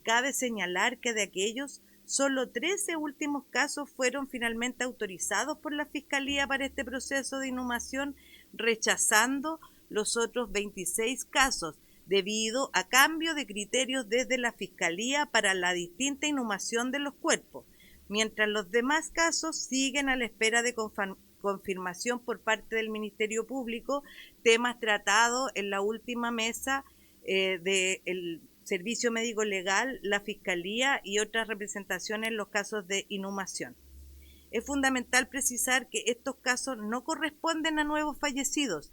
Cabe señalar que de aquellos, solo 13 últimos casos fueron finalmente autorizados por la Fiscalía para este proceso de inhumación, rechazando los otros 26 casos debido a cambio de criterios desde la Fiscalía para la distinta inhumación de los cuerpos, mientras los demás casos siguen a la espera de confirmación por parte del Ministerio Público, temas tratados en la última mesa del Servicio Médico Legal, la Fiscalía y otras representaciones en los casos de inhumación. Es fundamental precisar que estos casos no corresponden a nuevos fallecidos,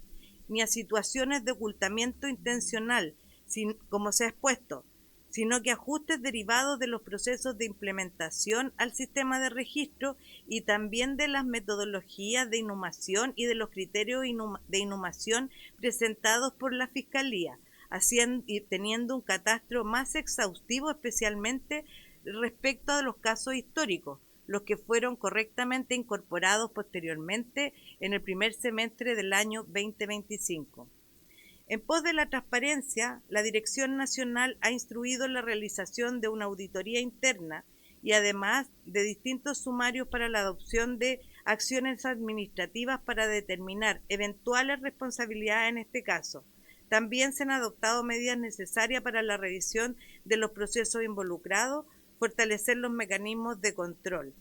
ni a situaciones de ocultamiento intencional, como se ha expuesto, sino que ajustes derivados de los procesos de implementación al sistema de registro y también de las metodologías de inhumación y de los criterios de inhumación presentados por la Fiscalía, teniendo un catastro más exhaustivo, especialmente respecto a los casos históricos, los que fueron correctamente incorporados posteriormente en el primer semestre del año 2025. En pos de la transparencia, la Dirección Nacional ha instruido la realización de una auditoría interna y además de distintos sumarios para la adopción de acciones administrativas para determinar eventuales responsabilidades en este caso. También se han adoptado medidas necesarias para la revisión de los procesos involucrados, fortalecer los mecanismos de control.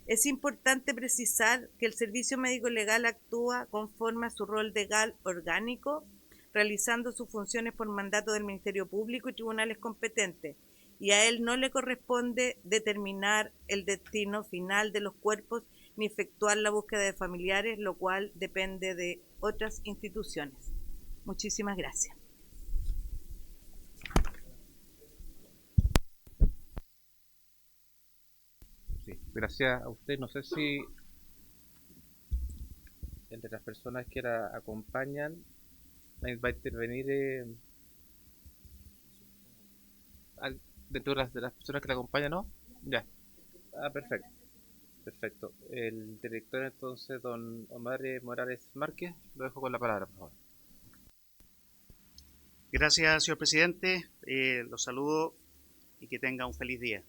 Es importante precisar que el Servicio Médico Legal actúa conforme a su rol legal orgánico, realizando sus funciones por mandato del Ministerio Público y tribunales competentes, y a él no le corresponde determinar el destino final de los cuerpos ni efectuar la búsqueda de familiares, lo cual depende de otras instituciones. Muchísimas gracias. Sí, gracias a usted. No sé si entre las personas que la acompañan va a intervenir dentro de las personas que la acompañan, ¿no? Ya. Ah, perfecto. Perfecto. El director entonces, don Omar Morales Márquez, lo dejo con la palabra, por favor. Gracias, señor presidente. Los saludo y que tenga un feliz día.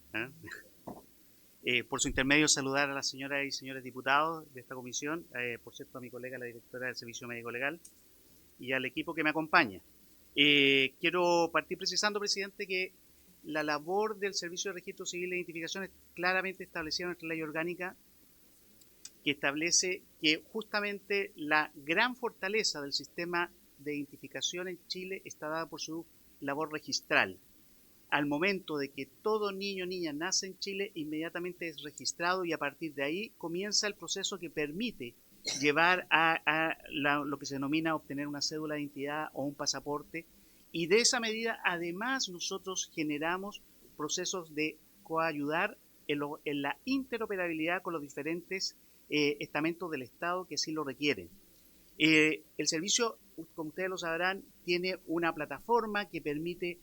Por su intermedio, saludar a las señoras y señores diputados de esta comisión, por cierto, a mi colega, la directora del Servicio Médico Legal, y al equipo que me acompaña. Quiero partir precisando, presidente, que la labor del Servicio de Registro Civil e Identificación es claramente establecida en nuestra ley orgánica, que establece que justamente la gran fortaleza del sistema de identificación en Chile está dada por su labor registral. Al momento de que todo niño o niña nace en Chile, inmediatamente es registrado y a partir de ahí comienza el proceso que permite llevar a lo que se denomina obtener una cédula de identidad o un pasaporte, y de esa medida además nosotros generamos procesos de coayudar en la interoperabilidad con los diferentes estamentos del Estado que así lo requieren. El servicio, como ustedes lo sabrán, tiene una plataforma que permite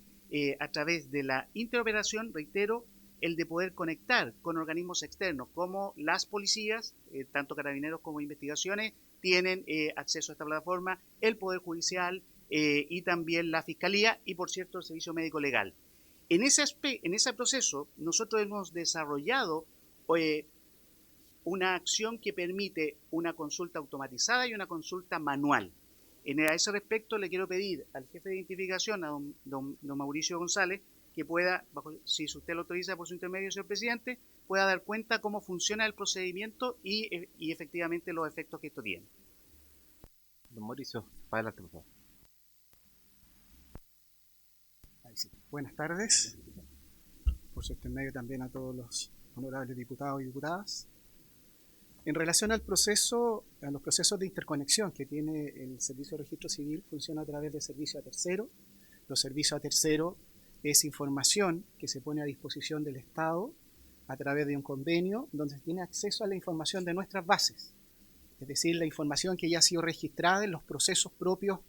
a través de la interoperación, reitero, el de poder conectar con organismos externos, como las policías, tanto carabineros como investigaciones, tienen acceso a esta plataforma, el Poder Judicial y también la Fiscalía y, por cierto, el Servicio Médico Legal. En ese proceso, nosotros hemos desarrollado una acción que permite una consulta automatizada y una consulta manual. A ese respecto, le quiero pedir al jefe de identificación, a don Mauricio González, que pueda, si usted lo autoriza por su intermedio, señor presidente, pueda dar cuenta cómo funciona el procedimiento y efectivamente los efectos que esto tiene. Don Mauricio, para adelante, por favor. Sí. Buenas tardes. Por su intermedio también a todos los honorables diputados y diputadas. En relación al proceso, a los procesos de interconexión que tiene el Servicio de Registro Civil, funciona a través de servicio a tercero. Los servicios a tercero es información que se pone a disposición del Estado a través de un convenio donde se tiene acceso a la información de nuestras bases, es decir, la información que ya ha sido registrada en los procesos propios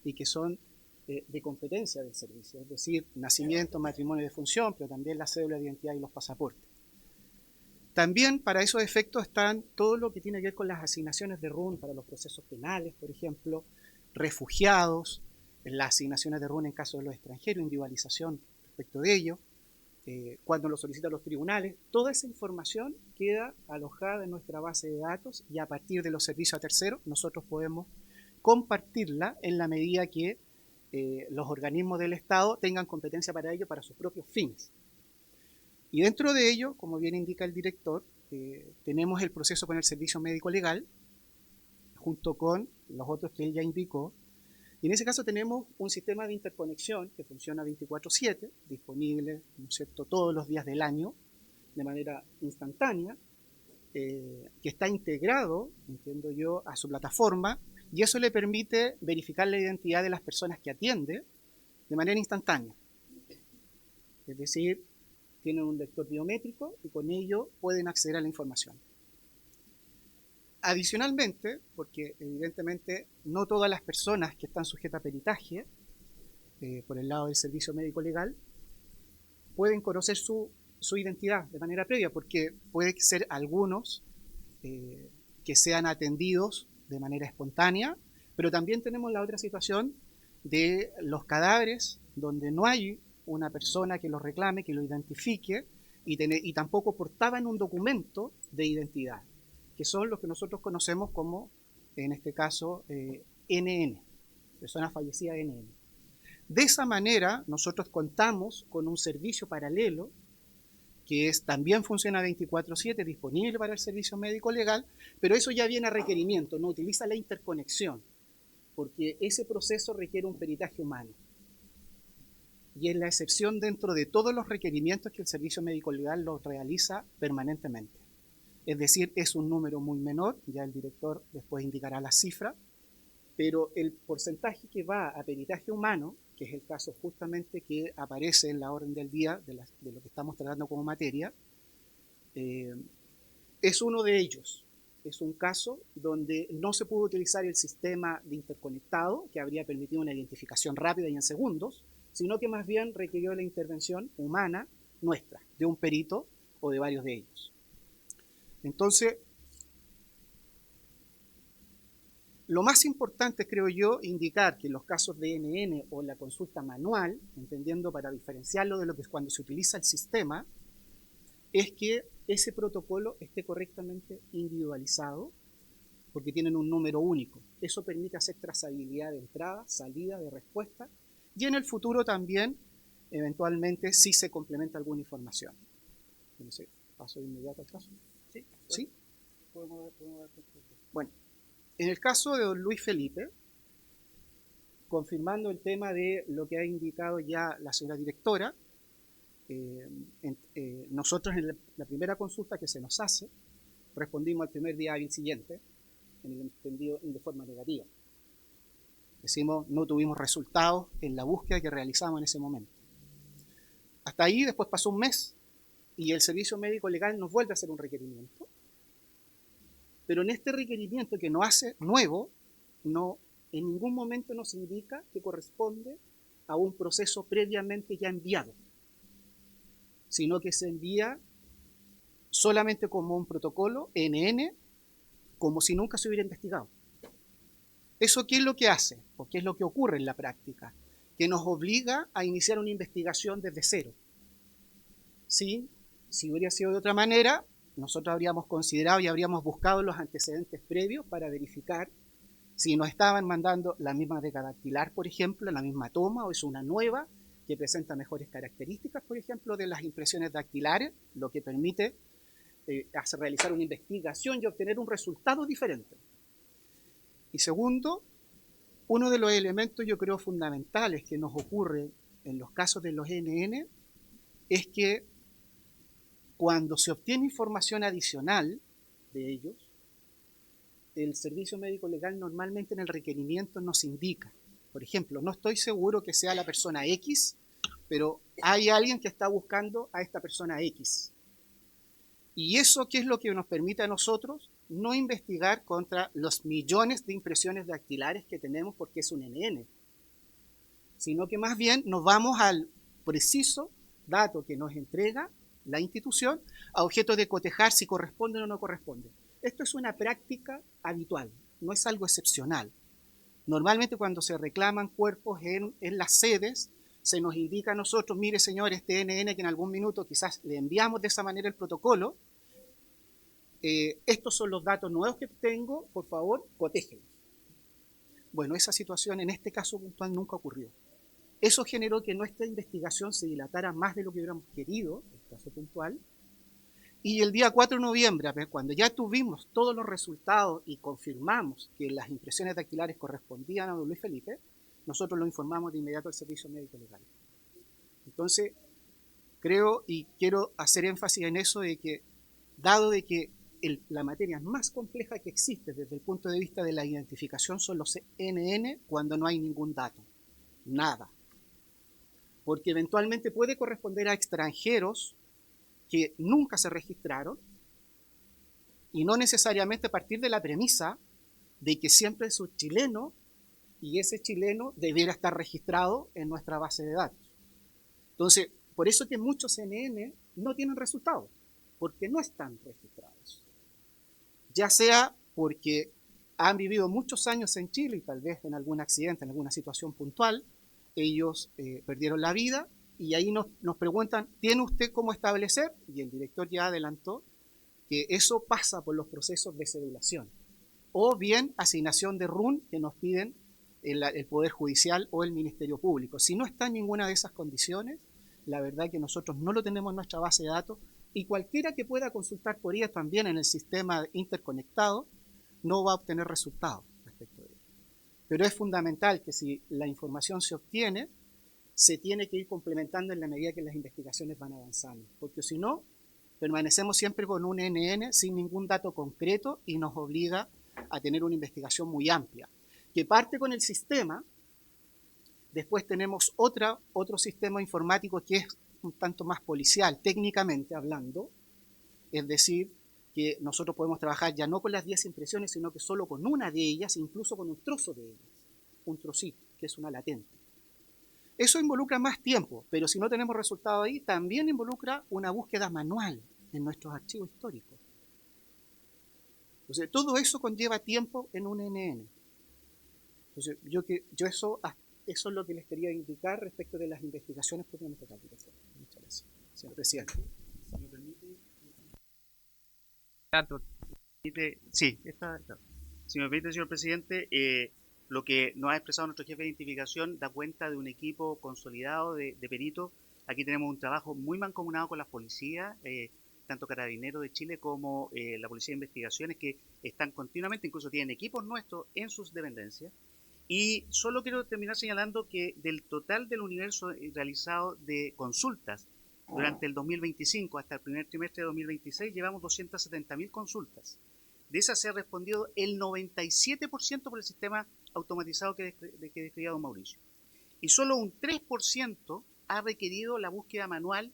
y que son de competencia del servicio, es decir, nacimiento, matrimonio y defunción, pero también la cédula de identidad y los pasaportes. También para esos efectos están todo lo que tiene que ver con las asignaciones de RUN para los procesos penales, por ejemplo, refugiados, las asignaciones de RUN en caso de los extranjeros, individualización respecto de ello, cuando lo solicitan los tribunales. Toda esa información queda alojada en nuestra base de datos y a partir de los servicios a terceros nosotros podemos compartirla en la medida que los organismos del Estado tengan competencia para ello para sus propios fines. Y dentro de ello, como bien indica el director, tenemos el proceso con el Servicio Médico Legal, junto con los otros que él ya indicó. Y en ese caso tenemos un sistema de interconexión que funciona 24/7, disponible, ¿no es cierto?, todos los días del año, de manera instantánea, que está integrado, entiendo yo, a su plataforma, y eso le permite verificar la identidad de las personas que atiende de manera instantánea. Es decir, tienen un lector biométrico y con ello pueden acceder a la información. Adicionalmente, porque evidentemente no todas las personas que están sujetas a peritaje por el lado del Servicio Médico Legal pueden conocer su identidad de manera previa, porque puede ser algunos que sean atendidos de manera espontánea, pero también tenemos la otra situación de los cadáveres donde no hay una persona que los reclame, que lo identifique y tampoco portaban un documento de identidad, que son los que nosotros conocemos como, en este caso, NN, personas fallecidas NN. De esa manera, nosotros contamos con un servicio paralelo que también funciona 24/7, disponible para el servicio médico legal, pero eso ya viene a requerimiento, no utiliza la interconexión, porque ese proceso requiere un peritaje humano. Y es la excepción dentro de todos los requerimientos que el servicio médico legal los realiza permanentemente. Es decir, es un número muy menor, ya el director después indicará la cifra, pero el porcentaje que va a peritaje humano, que es el caso justamente que aparece en la orden del día de lo que estamos tratando como materia, es uno de ellos. Es un caso donde no se pudo utilizar el sistema de interconectado, que habría permitido una identificación rápida y en segundos, sino que más bien requirió la intervención humana nuestra, de un perito o de varios de ellos. Entonces, lo más importante, creo yo, indicar que en los casos de NN o la consulta manual, entendiendo para diferenciarlo de lo que es cuando se utiliza el sistema, es que ese protocolo esté correctamente individualizado, porque tienen un número único. Eso permite hacer trazabilidad de entrada, salida, de respuesta, y en el futuro también, eventualmente, si se complementa alguna información. Entonces, paso de inmediato al caso. ¿Sí? Bueno. En el caso de don Luis Felipe, confirmando el tema de lo que ha indicado ya la señora directora, nosotros en la primera consulta que se nos hace, respondimos al primer día hábil siguiente, en el entendido de forma negativa. Decimos, no tuvimos resultados en la búsqueda que realizamos en ese momento. Hasta ahí, después pasó un mes, y el servicio médico legal nos vuelve a hacer un requerimiento. Pero en este requerimiento que nos hace nuevo, no, en ningún momento nos indica que corresponde a un proceso previamente ya enviado, sino que se envía solamente como un protocolo NN, como si nunca se hubiera investigado. ¿Eso qué es lo que hace? ¿O qué es lo que ocurre en la práctica? Que nos obliga a iniciar una investigación desde cero. ¿Sí? Si hubiera sido de otra manera, nosotros habríamos considerado y habríamos buscado los antecedentes previos para verificar si nos estaban mandando la misma decadactilar, por ejemplo, la misma toma, o es una nueva que presenta mejores características, por ejemplo, de las impresiones dactilares, lo que permite realizar una investigación y obtener un resultado diferente. Y segundo, uno de los elementos, yo creo, fundamentales que nos ocurre en los casos de los NN es que cuando se obtiene información adicional de ellos, el servicio médico legal normalmente en el requerimiento nos indica, por ejemplo, no estoy seguro que sea la persona X, pero hay alguien que está buscando a esta persona X. Y eso, ¿qué es lo que nos permite a nosotros? No investigar contra los millones de impresiones dactilares que tenemos porque es un NN, sino que más bien nos vamos al preciso dato que nos entrega la institución a objeto de cotejar si corresponde o no corresponde. Esto es una práctica habitual, no es algo excepcional. Normalmente cuando se reclaman cuerpos en las sedes, se nos indica a nosotros, mire señor, este NN que en algún minuto quizás le enviamos de esa manera el protocolo, estos son los datos nuevos que tengo, por favor, cotéjenlos. Bueno, esa situación en este caso puntual nunca ocurrió. Eso generó que nuestra investigación se dilatara más de lo que hubiéramos querido, en el caso puntual, y el día 4 de noviembre, cuando ya tuvimos todos los resultados y confirmamos que las impresiones dactilares correspondían a don Luis Felipe, nosotros lo informamos de inmediato al Servicio Médico Legal. Entonces, creo y quiero hacer énfasis en eso de que, dado de que la materia más compleja que existe desde el punto de vista de la identificación son los NN cuando no hay ningún dato, nada. Porque eventualmente puede corresponder a extranjeros que nunca se registraron y no necesariamente a partir de la premisa de que siempre es un chileno y ese chileno debiera estar registrado en nuestra base de datos. Entonces, por eso que muchos NN no tienen resultados, porque no están registrados. Ya sea porque han vivido muchos años en Chile y tal vez en algún accidente, en alguna situación puntual, ellos perdieron la vida y ahí nos preguntan, ¿tiene usted cómo establecer? Y el director ya adelantó que eso pasa por los procesos de cedulación o bien asignación de RUN que nos piden el Poder Judicial o el Ministerio Público. Si no está en ninguna de esas condiciones, la verdad que nosotros no lo tenemos en nuestra base de datos Y cualquiera que pueda consultar por ellas también en el sistema interconectado no va a obtener resultados respecto de ello. Pero es fundamental que si la información se obtiene, se tiene que ir complementando en la medida que las investigaciones van avanzando, porque si no, permanecemos siempre con un NN sin ningún dato concreto y nos obliga a tener una investigación muy amplia, que parte con el sistema. Después tenemos otro sistema informático que es un tanto más policial, técnicamente hablando, es decir, que nosotros podemos trabajar ya no con las 10 impresiones, sino que solo con una de ellas, incluso con un trozo de ellas, un trocito, que es una latente. Eso involucra más tiempo, pero si no tenemos resultado ahí, también involucra una búsqueda manual en nuestros archivos históricos. Entonces, todo eso conlleva tiempo en un NN. Entonces, yo eso es lo que les quería indicar respecto de las investigaciones propiamente tal. Muchas gracias, señor presidente. Si me permite, si me permite, señor presidente, lo que nos ha expresado nuestro jefe de identificación da cuenta de un equipo consolidado de peritos. Aquí tenemos un trabajo muy mancomunado con las policías, tanto Carabineros de Chile como la Policía de Investigaciones, que están continuamente, incluso tienen equipos nuestros en sus dependencias. Y solo quiero terminar señalando que del total del universo realizado de consultas durante el 2025 hasta el primer trimestre de 2026, llevamos 270.000 consultas. De esas se ha respondido el 97% por el sistema automatizado que describía don Mauricio. Y solo un 3% ha requerido la búsqueda manual,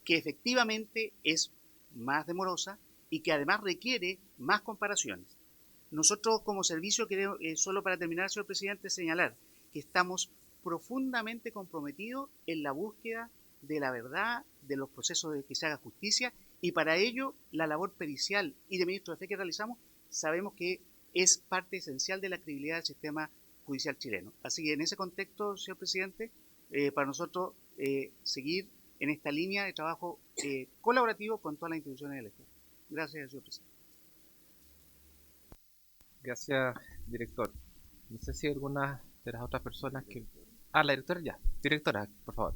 que efectivamente es más demorosa y que además requiere más comparaciones. Nosotros como servicio queremos, solo para terminar, señor presidente, señalar que estamos profundamente comprometidos en la búsqueda de la verdad, de los procesos de que se haga justicia, y para ello la labor pericial y de ministro de fe que realizamos sabemos que es parte esencial de la credibilidad del sistema judicial chileno. Así que en ese contexto, señor presidente, para nosotros seguir en esta línea de trabajo colaborativo con todas las instituciones del Estado. Gracias, señor presidente. Gracias, director. No sé si alguna de las otras personas que... Ah, la directora ya. Directora, por favor.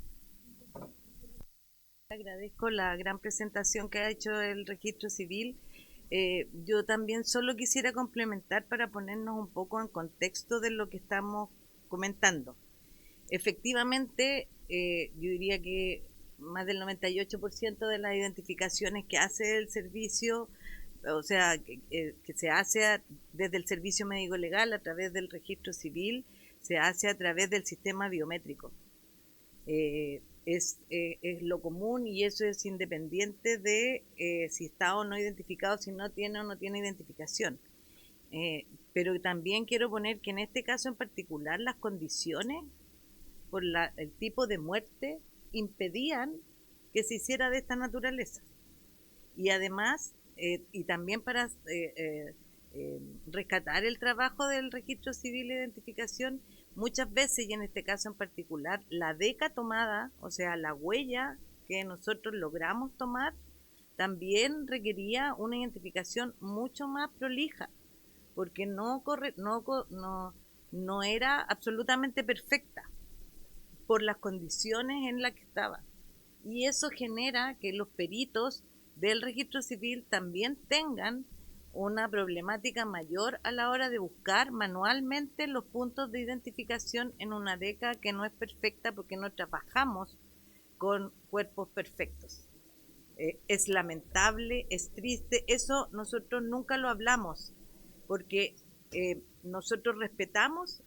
Agradezco la gran presentación que ha hecho el registro civil. Yo también solo quisiera complementar para ponernos un poco en contexto de lo que estamos comentando. Efectivamente, yo diría que más del 98% de las identificaciones que hace el servicio, o sea, que se hace desde el servicio médico legal a través del registro civil, se hace a través del sistema biométrico. Es lo común, y eso es independiente de si está o no identificado, si no tiene o no tiene identificación. Pero también quiero poner que en este caso en particular las condiciones por el tipo de muerte impedían que se hiciera de esta naturaleza. Y además, y también para rescatar el trabajo del registro civil de identificación, muchas veces, y en este caso en particular, la DECA tomada, o sea, la huella que nosotros logramos tomar, también requería una identificación mucho más prolija, porque no era absolutamente perfecta por las condiciones en las que estaba. Y eso genera que los peritos del registro civil también tengan una problemática mayor a la hora de buscar manualmente los puntos de identificación en una DECA que no es perfecta, porque no trabajamos con cuerpos perfectos. Es lamentable, es triste, eso nosotros nunca lo hablamos, porque nosotros respetamos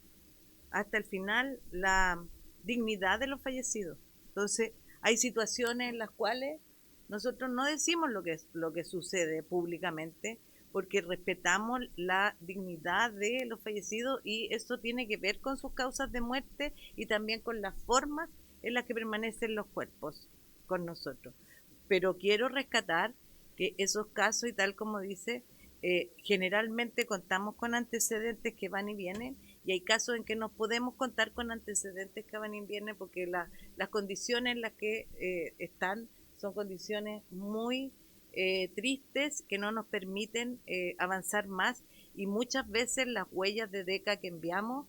hasta el final la dignidad de los fallecidos. Entonces, hay situaciones en las cuales nosotros no decimos lo que sucede públicamente, porque respetamos la dignidad de los fallecidos, y esto tiene que ver con sus causas de muerte y también con las formas en las que permanecen los cuerpos con nosotros. Pero quiero rescatar que esos casos, y tal como dice, generalmente contamos con antecedentes que van y vienen, y hay casos en que no podemos contar con antecedentes que van y vienen porque las condiciones en las que están son condiciones muy tristes que no nos permiten avanzar más, y muchas veces las huellas de DECA que enviamos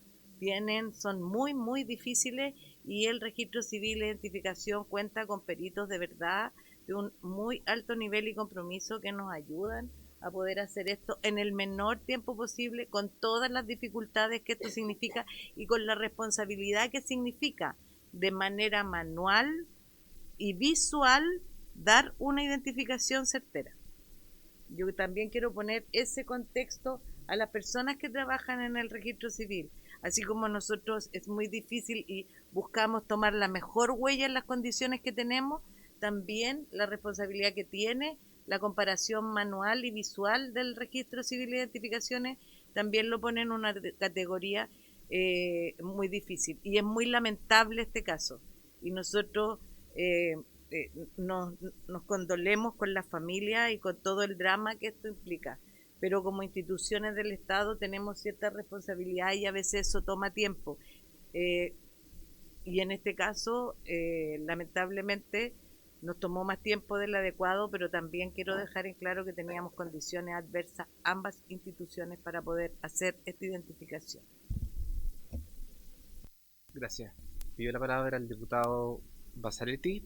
son muy, muy difíciles, y el registro civil de identificación cuenta con peritos de verdad de un muy alto nivel y compromiso que nos ayudan a poder hacer esto en el menor tiempo posible, con todas las dificultades que esto significa y con la responsabilidad que significa de manera manual y visual dar una identificación certera. Yo también quiero poner ese contexto a las personas que trabajan en el registro civil. Así como nosotros es muy difícil y buscamos tomar la mejor huella en las condiciones que tenemos, también la responsabilidad que tiene la comparación manual y visual del registro civil de identificaciones también lo pone en una categoría muy difícil. Y es muy lamentable este caso. Y nosotros nos condolemos con la familia y con todo el drama que esto implica. Pero como instituciones del Estado tenemos cierta responsabilidad y a veces eso toma tiempo. Y en este caso, lamentablemente, nos tomó más tiempo del adecuado, pero también quiero dejar en claro que teníamos condiciones adversas ambas instituciones para poder hacer esta identificación. Gracias. Pidió la palabra el diputado Basaretti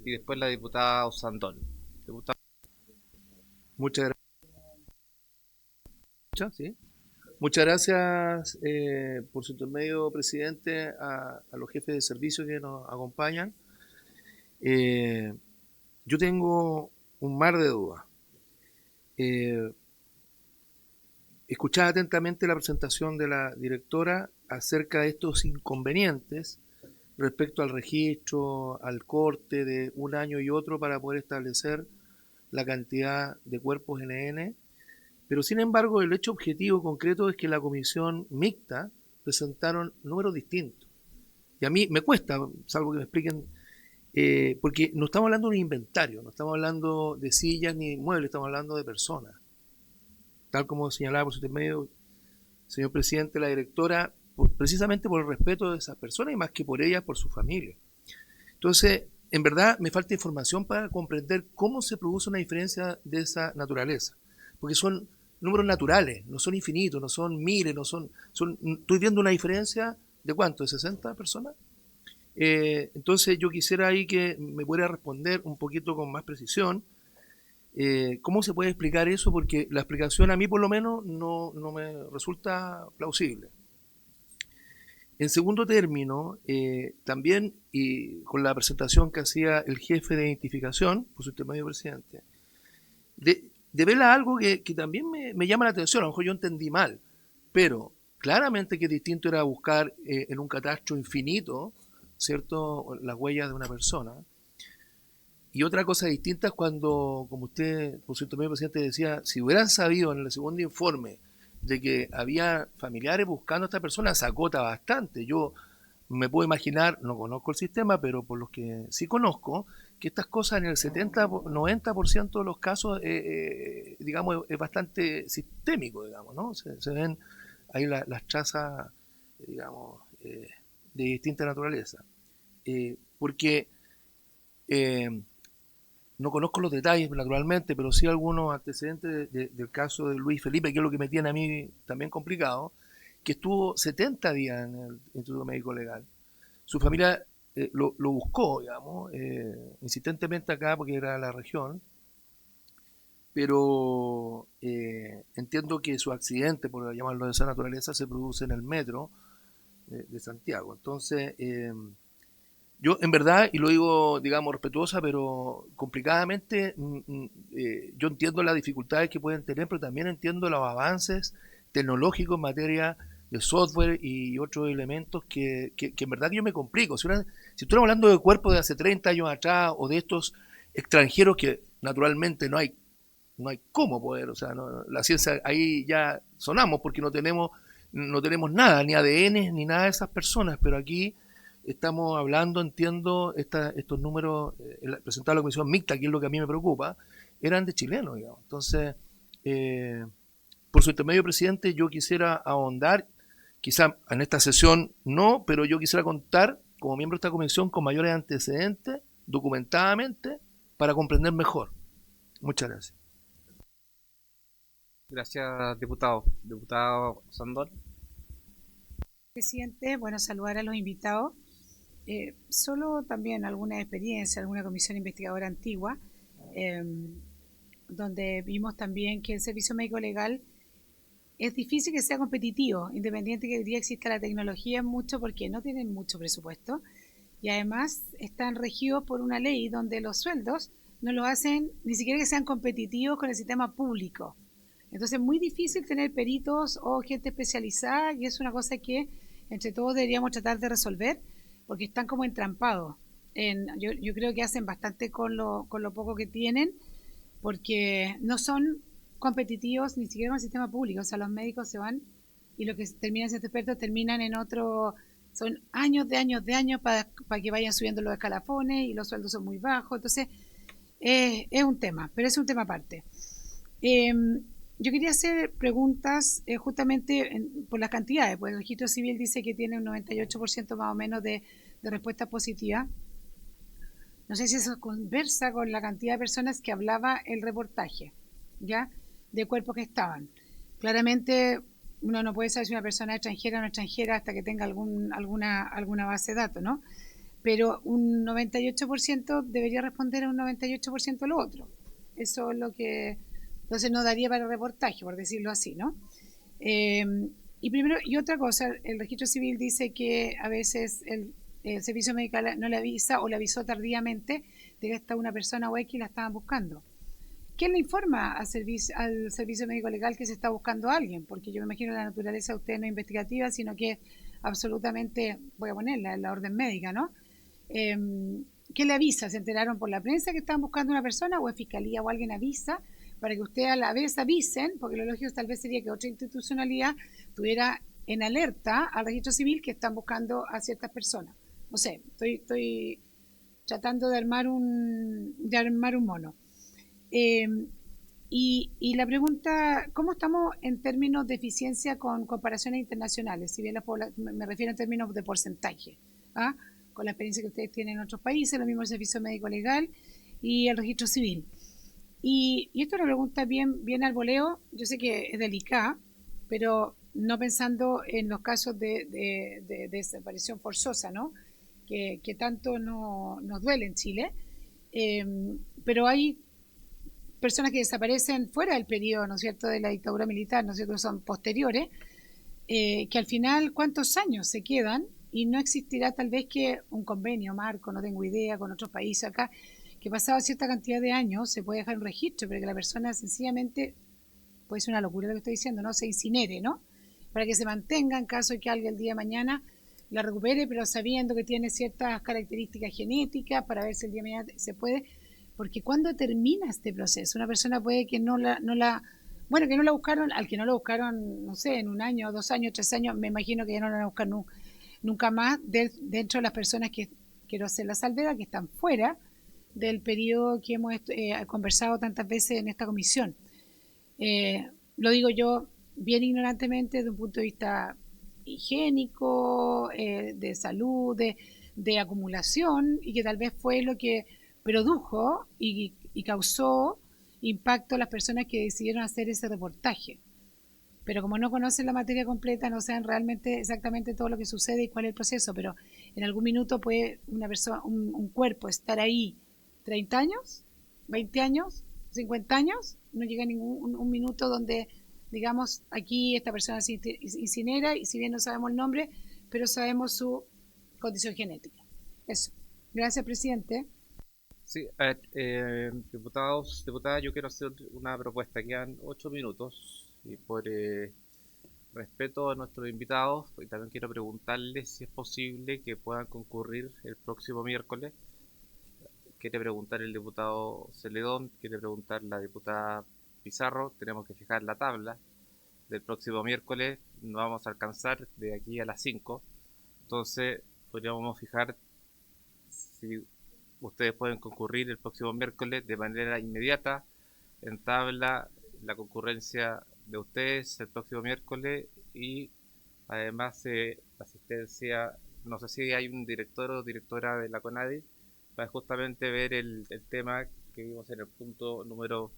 y después la diputada Osandón. Diputado. Muchas gracias. ¿Sí? Muchas gracias por su intermedio, presidente, a los jefes de servicio que nos acompañan. Yo tengo un mar de dudas. Escuchaba atentamente la presentación de la directora acerca de estos inconvenientes respecto al registro, al corte de un año y otro para poder establecer la cantidad de cuerpos NN, pero sin embargo el hecho objetivo concreto es que la comisión mixta presentaron números distintos. Y a mí me cuesta, salvo que me expliquen, porque no estamos hablando de un inventario, no estamos hablando de sillas ni muebles, estamos hablando de personas. Tal como señalaba por su intermedio, señor presidente, la directora, precisamente por el respeto de esas personas y más que por ellas, por su familia. Entonces, en verdad me falta información para comprender cómo se produce una diferencia de esa naturaleza, porque son números naturales, no son infinitos, no son miles, estoy viendo una diferencia de ¿cuánto? ¿De 60 personas? Entonces yo quisiera ahí que me pudiera responder un poquito con más precisión cómo se puede explicar eso, porque la explicación a mí por lo menos no me resulta plausible. En segundo término, también y con la presentación que hacía el jefe de identificación, por su intermedio presidente, devela algo que también me llama la atención. A lo mejor yo entendí mal, pero claramente que distinto era buscar en un catastro infinito, ¿cierto?, las huellas de una persona. Y otra cosa distinta es cuando, como usted, por su intermedio presidente, decía, si hubieran sabido en el segundo informe de que había familiares buscando a esta persona, se acota bastante. Yo me puedo imaginar, no conozco el sistema, pero por los que sí conozco, que estas cosas en el 70-90% de los casos, digamos, es bastante sistémico, digamos, ¿no? Se ven ahí las trazas, digamos, de distinta naturaleza. Porque no conozco los detalles, naturalmente, pero sí algunos antecedentes del caso de Luis Felipe, que es lo que me tiene a mí también complicado, que estuvo 70 días en el Instituto Médico Legal. Su familia lo buscó, digamos, insistentemente acá porque era la región, pero entiendo que su accidente, por llamarlo de esa naturaleza, se produce en el metro de Santiago. Entonces, yo en verdad, y lo digo, digamos, respetuosa, pero complicadamente, yo entiendo las dificultades que pueden tener, pero también entiendo los avances tecnológicos en materia de software y otros elementos que en verdad yo me complico. Si estamos hablando de cuerpos de hace 30 años atrás o de estos extranjeros que naturalmente no hay cómo poder, o sea, la ciencia ahí ya sonamos porque no tenemos nada, ni ADN ni nada de esas personas, pero aquí estamos hablando, entiendo, estos números presentados a la comisión mixta, que es lo que a mí me preocupa, eran de chilenos, digamos. Entonces, por su intermedio, presidente, yo quisiera ahondar, quizá en esta sesión no, pero yo quisiera contar, como miembro de esta comisión, con mayores antecedentes, documentadamente, para comprender mejor. Muchas gracias. Gracias, diputado. Diputado Sandón. Presidente, bueno, saludar a los invitados. Solo también alguna experiencia, alguna comisión investigadora antigua, donde vimos también que el servicio médico legal es difícil que sea competitivo, independiente que hoy día exista la tecnología mucho porque no tienen mucho presupuesto y además están regidos por una ley donde los sueldos no lo hacen ni siquiera que sean competitivos con el sistema público. Entonces es muy difícil tener peritos o gente especializada y es una cosa que entre todos deberíamos tratar de resolver porque están como entrampados. Yo creo que hacen bastante con lo poco que tienen porque no son competitivos ni siquiera con el sistema público. O sea, los médicos se van y los que terminan siendo expertos terminan en otro. Son años para que vayan subiendo los escalafones y los sueldos son muy bajos. Entonces, es un tema, pero es un tema aparte. Yo quería hacer preguntas justamente por las cantidades, pues el registro civil dice que tiene un 98% más o menos de respuestas positivas. No sé si eso conversa con la cantidad de personas que hablaba el reportaje, ¿ya? De cuerpos que estaban. Claramente uno no puede saber si una persona es extranjera o no extranjera hasta que tenga alguna base de datos, ¿no? Pero un 98% debería responder a un 98% lo otro. Eso es lo que entonces no daría para el reportaje, por decirlo así, ¿no? Y otra cosa, el registro civil dice que a veces el servicio médico no le avisa o le avisó tardíamente de que está una persona o X y la estaban buscando. ¿Quién le informa al servicio médico legal que se está buscando a alguien? Porque yo me imagino la naturaleza de usted no es investigativa, sino que absolutamente, voy a ponerla en la orden médica, ¿no? ¿Qué le avisa? ¿Se enteraron por la prensa que estaban buscando a una persona o es fiscalía o alguien avisa para que usted a la vez avisen? Porque lo lógico tal vez sería que otra institucionalidad tuviera en alerta al registro civil que están buscando a ciertas personas. No sé, estoy tratando de armar un mono. Y la pregunta, ¿cómo estamos en términos de eficiencia con comparaciones internacionales? Si bien me refiero en términos de porcentaje, ¿ah? Con la experiencia que ustedes tienen en otros países, lo mismo el servicio médico legal y el registro civil. Y esto es una pregunta bien al voleo, yo sé que es delicada, pero no pensando en los casos de desaparición forzosa, ¿no? Que tanto nos duele en Chile, pero hay personas que desaparecen fuera del periodo, ¿no es cierto?, de la dictadura militar, ¿no es cierto?, son posteriores, que al final, ¿cuántos años se quedan? Y no existirá tal vez que un convenio marco, no tengo idea, con otros países acá, que pasado cierta cantidad de años se puede dejar un registro, pero que la persona sencillamente, puede ser una locura lo que estoy diciendo, ¿no?, se incinere, ¿no?, para que se mantenga en caso de que alguien el día de mañana la recupere, pero sabiendo que tiene ciertas características genéticas, para ver si el día de mañana se puede. Porque cuando termina este proceso, una persona puede que que no la buscaron, al que no la buscaron, no sé, en 1 año, 2 años, 3 años, me imagino que ya no la van a buscar nunca más dentro de las personas que, quiero hacer la salvedad, que están fuera del periodo que hemos conversado tantas veces en esta comisión. Lo digo yo bien ignorantemente desde un punto de vista higiénico, de salud, de acumulación, y que tal vez fue lo que produjo y causó impacto a las personas que decidieron hacer ese reportaje. Pero como no conocen la materia completa, no saben realmente exactamente todo lo que sucede y cuál es el proceso, pero en algún minuto puede una persona, un cuerpo estar ahí 30 años, 20 años, 50 años, no llega un minuto donde digamos aquí esta persona se incinera y si bien no sabemos el nombre, pero sabemos su condición genética. Eso. Gracias, presidente. Sí, diputados, diputadas, yo quiero hacer una propuesta. Quedan 8 minutos y por respeto a nuestros invitados, pues también quiero preguntarles si es posible que puedan concurrir el próximo miércoles. Quiere preguntar el diputado Celedón, quiere preguntar la diputada Pizarro. Tenemos que fijar la tabla del próximo miércoles, no vamos a alcanzar de aquí a las 5. Entonces, podríamos fijar si ustedes pueden concurrir el próximo miércoles de manera inmediata en tabla la concurrencia de ustedes el próximo miércoles y además asistencia, no sé si hay un director o directora de la CONADI para justamente ver el tema que vimos en el punto número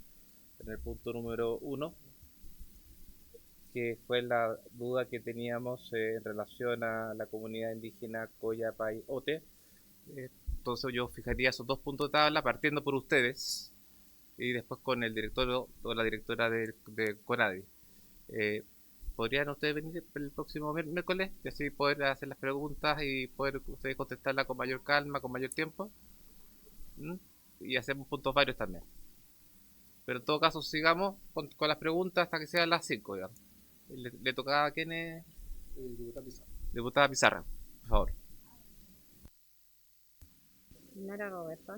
1, que fue la duda que teníamos en relación a la comunidad indígena Coya Pai Ote. Entonces yo fijaría esos 2 puntos de tabla partiendo por ustedes y después con el director o la directora de CONADI. ¿Podrían ustedes venir el próximo miércoles y así poder hacer las preguntas y poder ustedes contestarlas con mayor calma, con mayor tiempo? Y hacemos puntos varios también. Pero en todo caso sigamos con las preguntas hasta que sean las 5, digamos. ¿Le tocaba a quién es? Diputada Pizarra, por favor. ¿No era Roberto?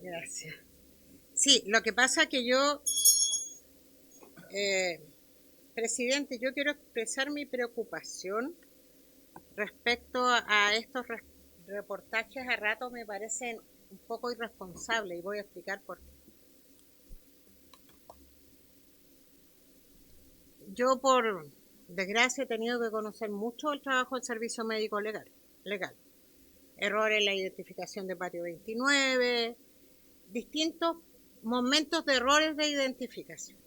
Gracias. Sí, lo que pasa que yo, presidente, yo quiero expresar mi preocupación respecto a estos reportajes. A rato me parecen un poco irresponsables y voy a explicar por qué. Yo, por desgracia, he tenido que conocer mucho el trabajo del Servicio Médico Legal. Errores en la identificación de patio 29, distintos momentos de errores de identificación.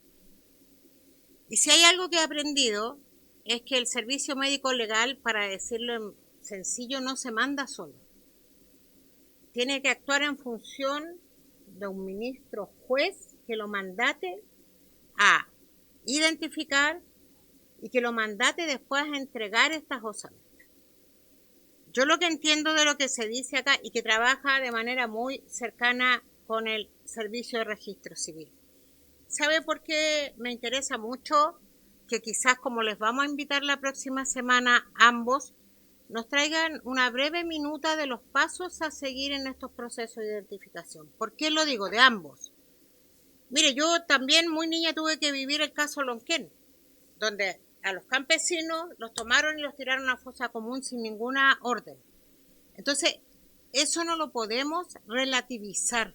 Y si hay algo que he aprendido es que el Servicio Médico Legal, para decirlo en sencillo, no se manda solo. Tiene que actuar en función de un ministro juez que lo mandate a identificar y que lo mandate después a entregar estas osamentas. Yo lo que entiendo de lo que se dice acá y que trabaja de manera muy cercana con el Servicio de Registro Civil. ¿Sabe por qué me interesa mucho que quizás, como les vamos a invitar la próxima semana, ambos nos traigan una breve minuta de los pasos a seguir en estos procesos de identificación? ¿Por qué lo digo? De ambos. Mire, yo también muy niña tuve que vivir el caso Lonquén, donde a los campesinos los tomaron y los tiraron a una fosa común sin ninguna orden. Entonces, eso no lo podemos relativizar.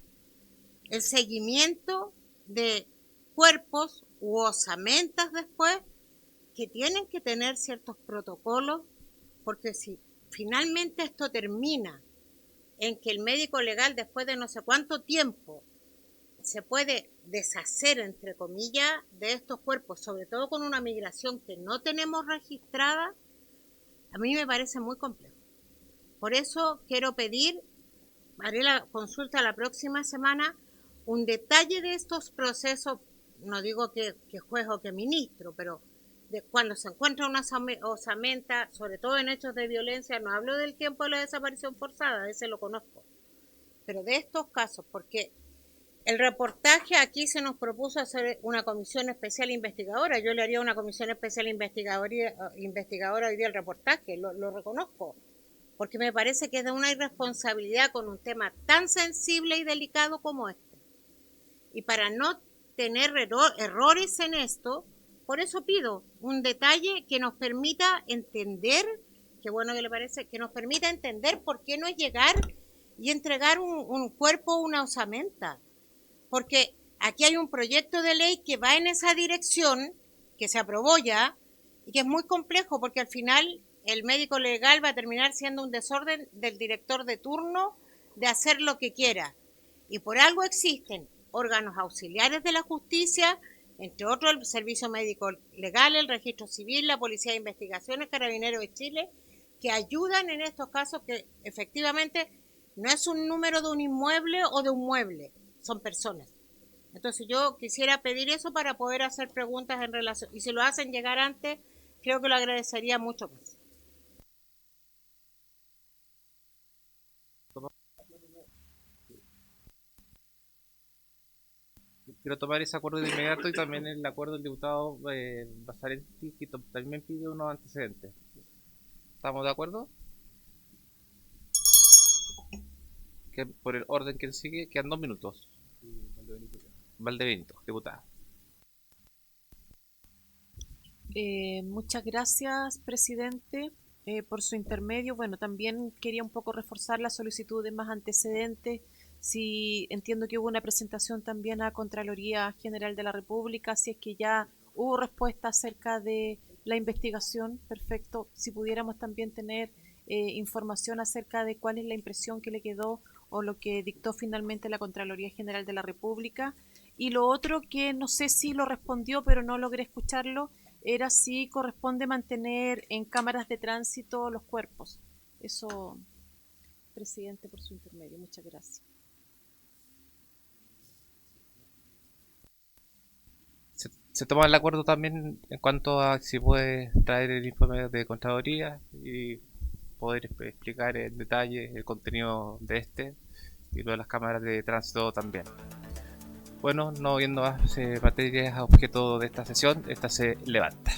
El seguimiento de cuerpos u osamentas después, que tienen que tener ciertos protocolos, porque si finalmente esto termina en que el médico legal, después de no sé cuánto tiempo, se puede deshacer, entre comillas, de estos cuerpos, sobre todo con una migración que no tenemos registrada, a mí me parece muy complejo. Por eso quiero pedir, haré la consulta la próxima semana, un detalle de estos procesos, no digo que juez o que ministro, pero de cuando se encuentra una osamenta, sobre todo en hechos de violencia, no hablo del tiempo de la desaparición forzada, ese lo conozco, pero de estos casos, porque el reportaje aquí se nos propuso hacer una comisión especial investigadora. Yo le haría una comisión especial investigadora hoy día el reportaje, lo reconozco, porque me parece que es de una irresponsabilidad con un tema tan sensible y delicado como este. Y para no tener errores en esto, por eso pido un detalle que nos permita entender, qué bueno que le parece, que nos permita entender por qué no es llegar y entregar un cuerpo o una osamenta. Porque aquí hay un proyecto de ley que va en esa dirección, que se aprobó ya, y que es muy complejo, porque al final el médico legal va a terminar siendo un desorden del director de turno de hacer lo que quiera. Y por algo existen órganos auxiliares de la justicia, entre otros el Servicio Médico Legal, el Registro Civil, la Policía de Investigaciones, Carabineros de Chile, que ayudan en estos casos que efectivamente no es un número de un inmueble o de un mueble, son personas. Entonces yo quisiera pedir eso para poder hacer preguntas en relación, y si lo hacen llegar antes, creo que lo agradecería mucho más. Quiero tomar ese acuerdo de inmediato y también el acuerdo del diputado Basarenti, que también pide unos antecedentes. ¿Estamos de acuerdo? Que por el orden que él sigue, quedan 2 minutos. Valdebenito, diputada. Muchas gracias, presidente, por su intermedio. Bueno, también quería un poco reforzar la solicitud de más antecedentes. Si entiendo que hubo una presentación también a Contraloría General de la República, si es que ya hubo respuesta acerca de la investigación, perfecto. Si pudiéramos también tener información acerca de cuál es la impresión que le quedó o lo que dictó finalmente la Contraloría General de la República. Y lo otro que no sé si lo respondió, pero no logré escucharlo, era si corresponde mantener en cámaras de tránsito los cuerpos. Eso presidente, por su intermedio. Muchas gracias. Se toma el acuerdo también en cuanto a si puede traer el informe de Contraloría y poder explicar en detalle el contenido de este y lo de las cámaras de tránsito también. Bueno, no viendo más materias a objeto de esta sesión, esta se levanta.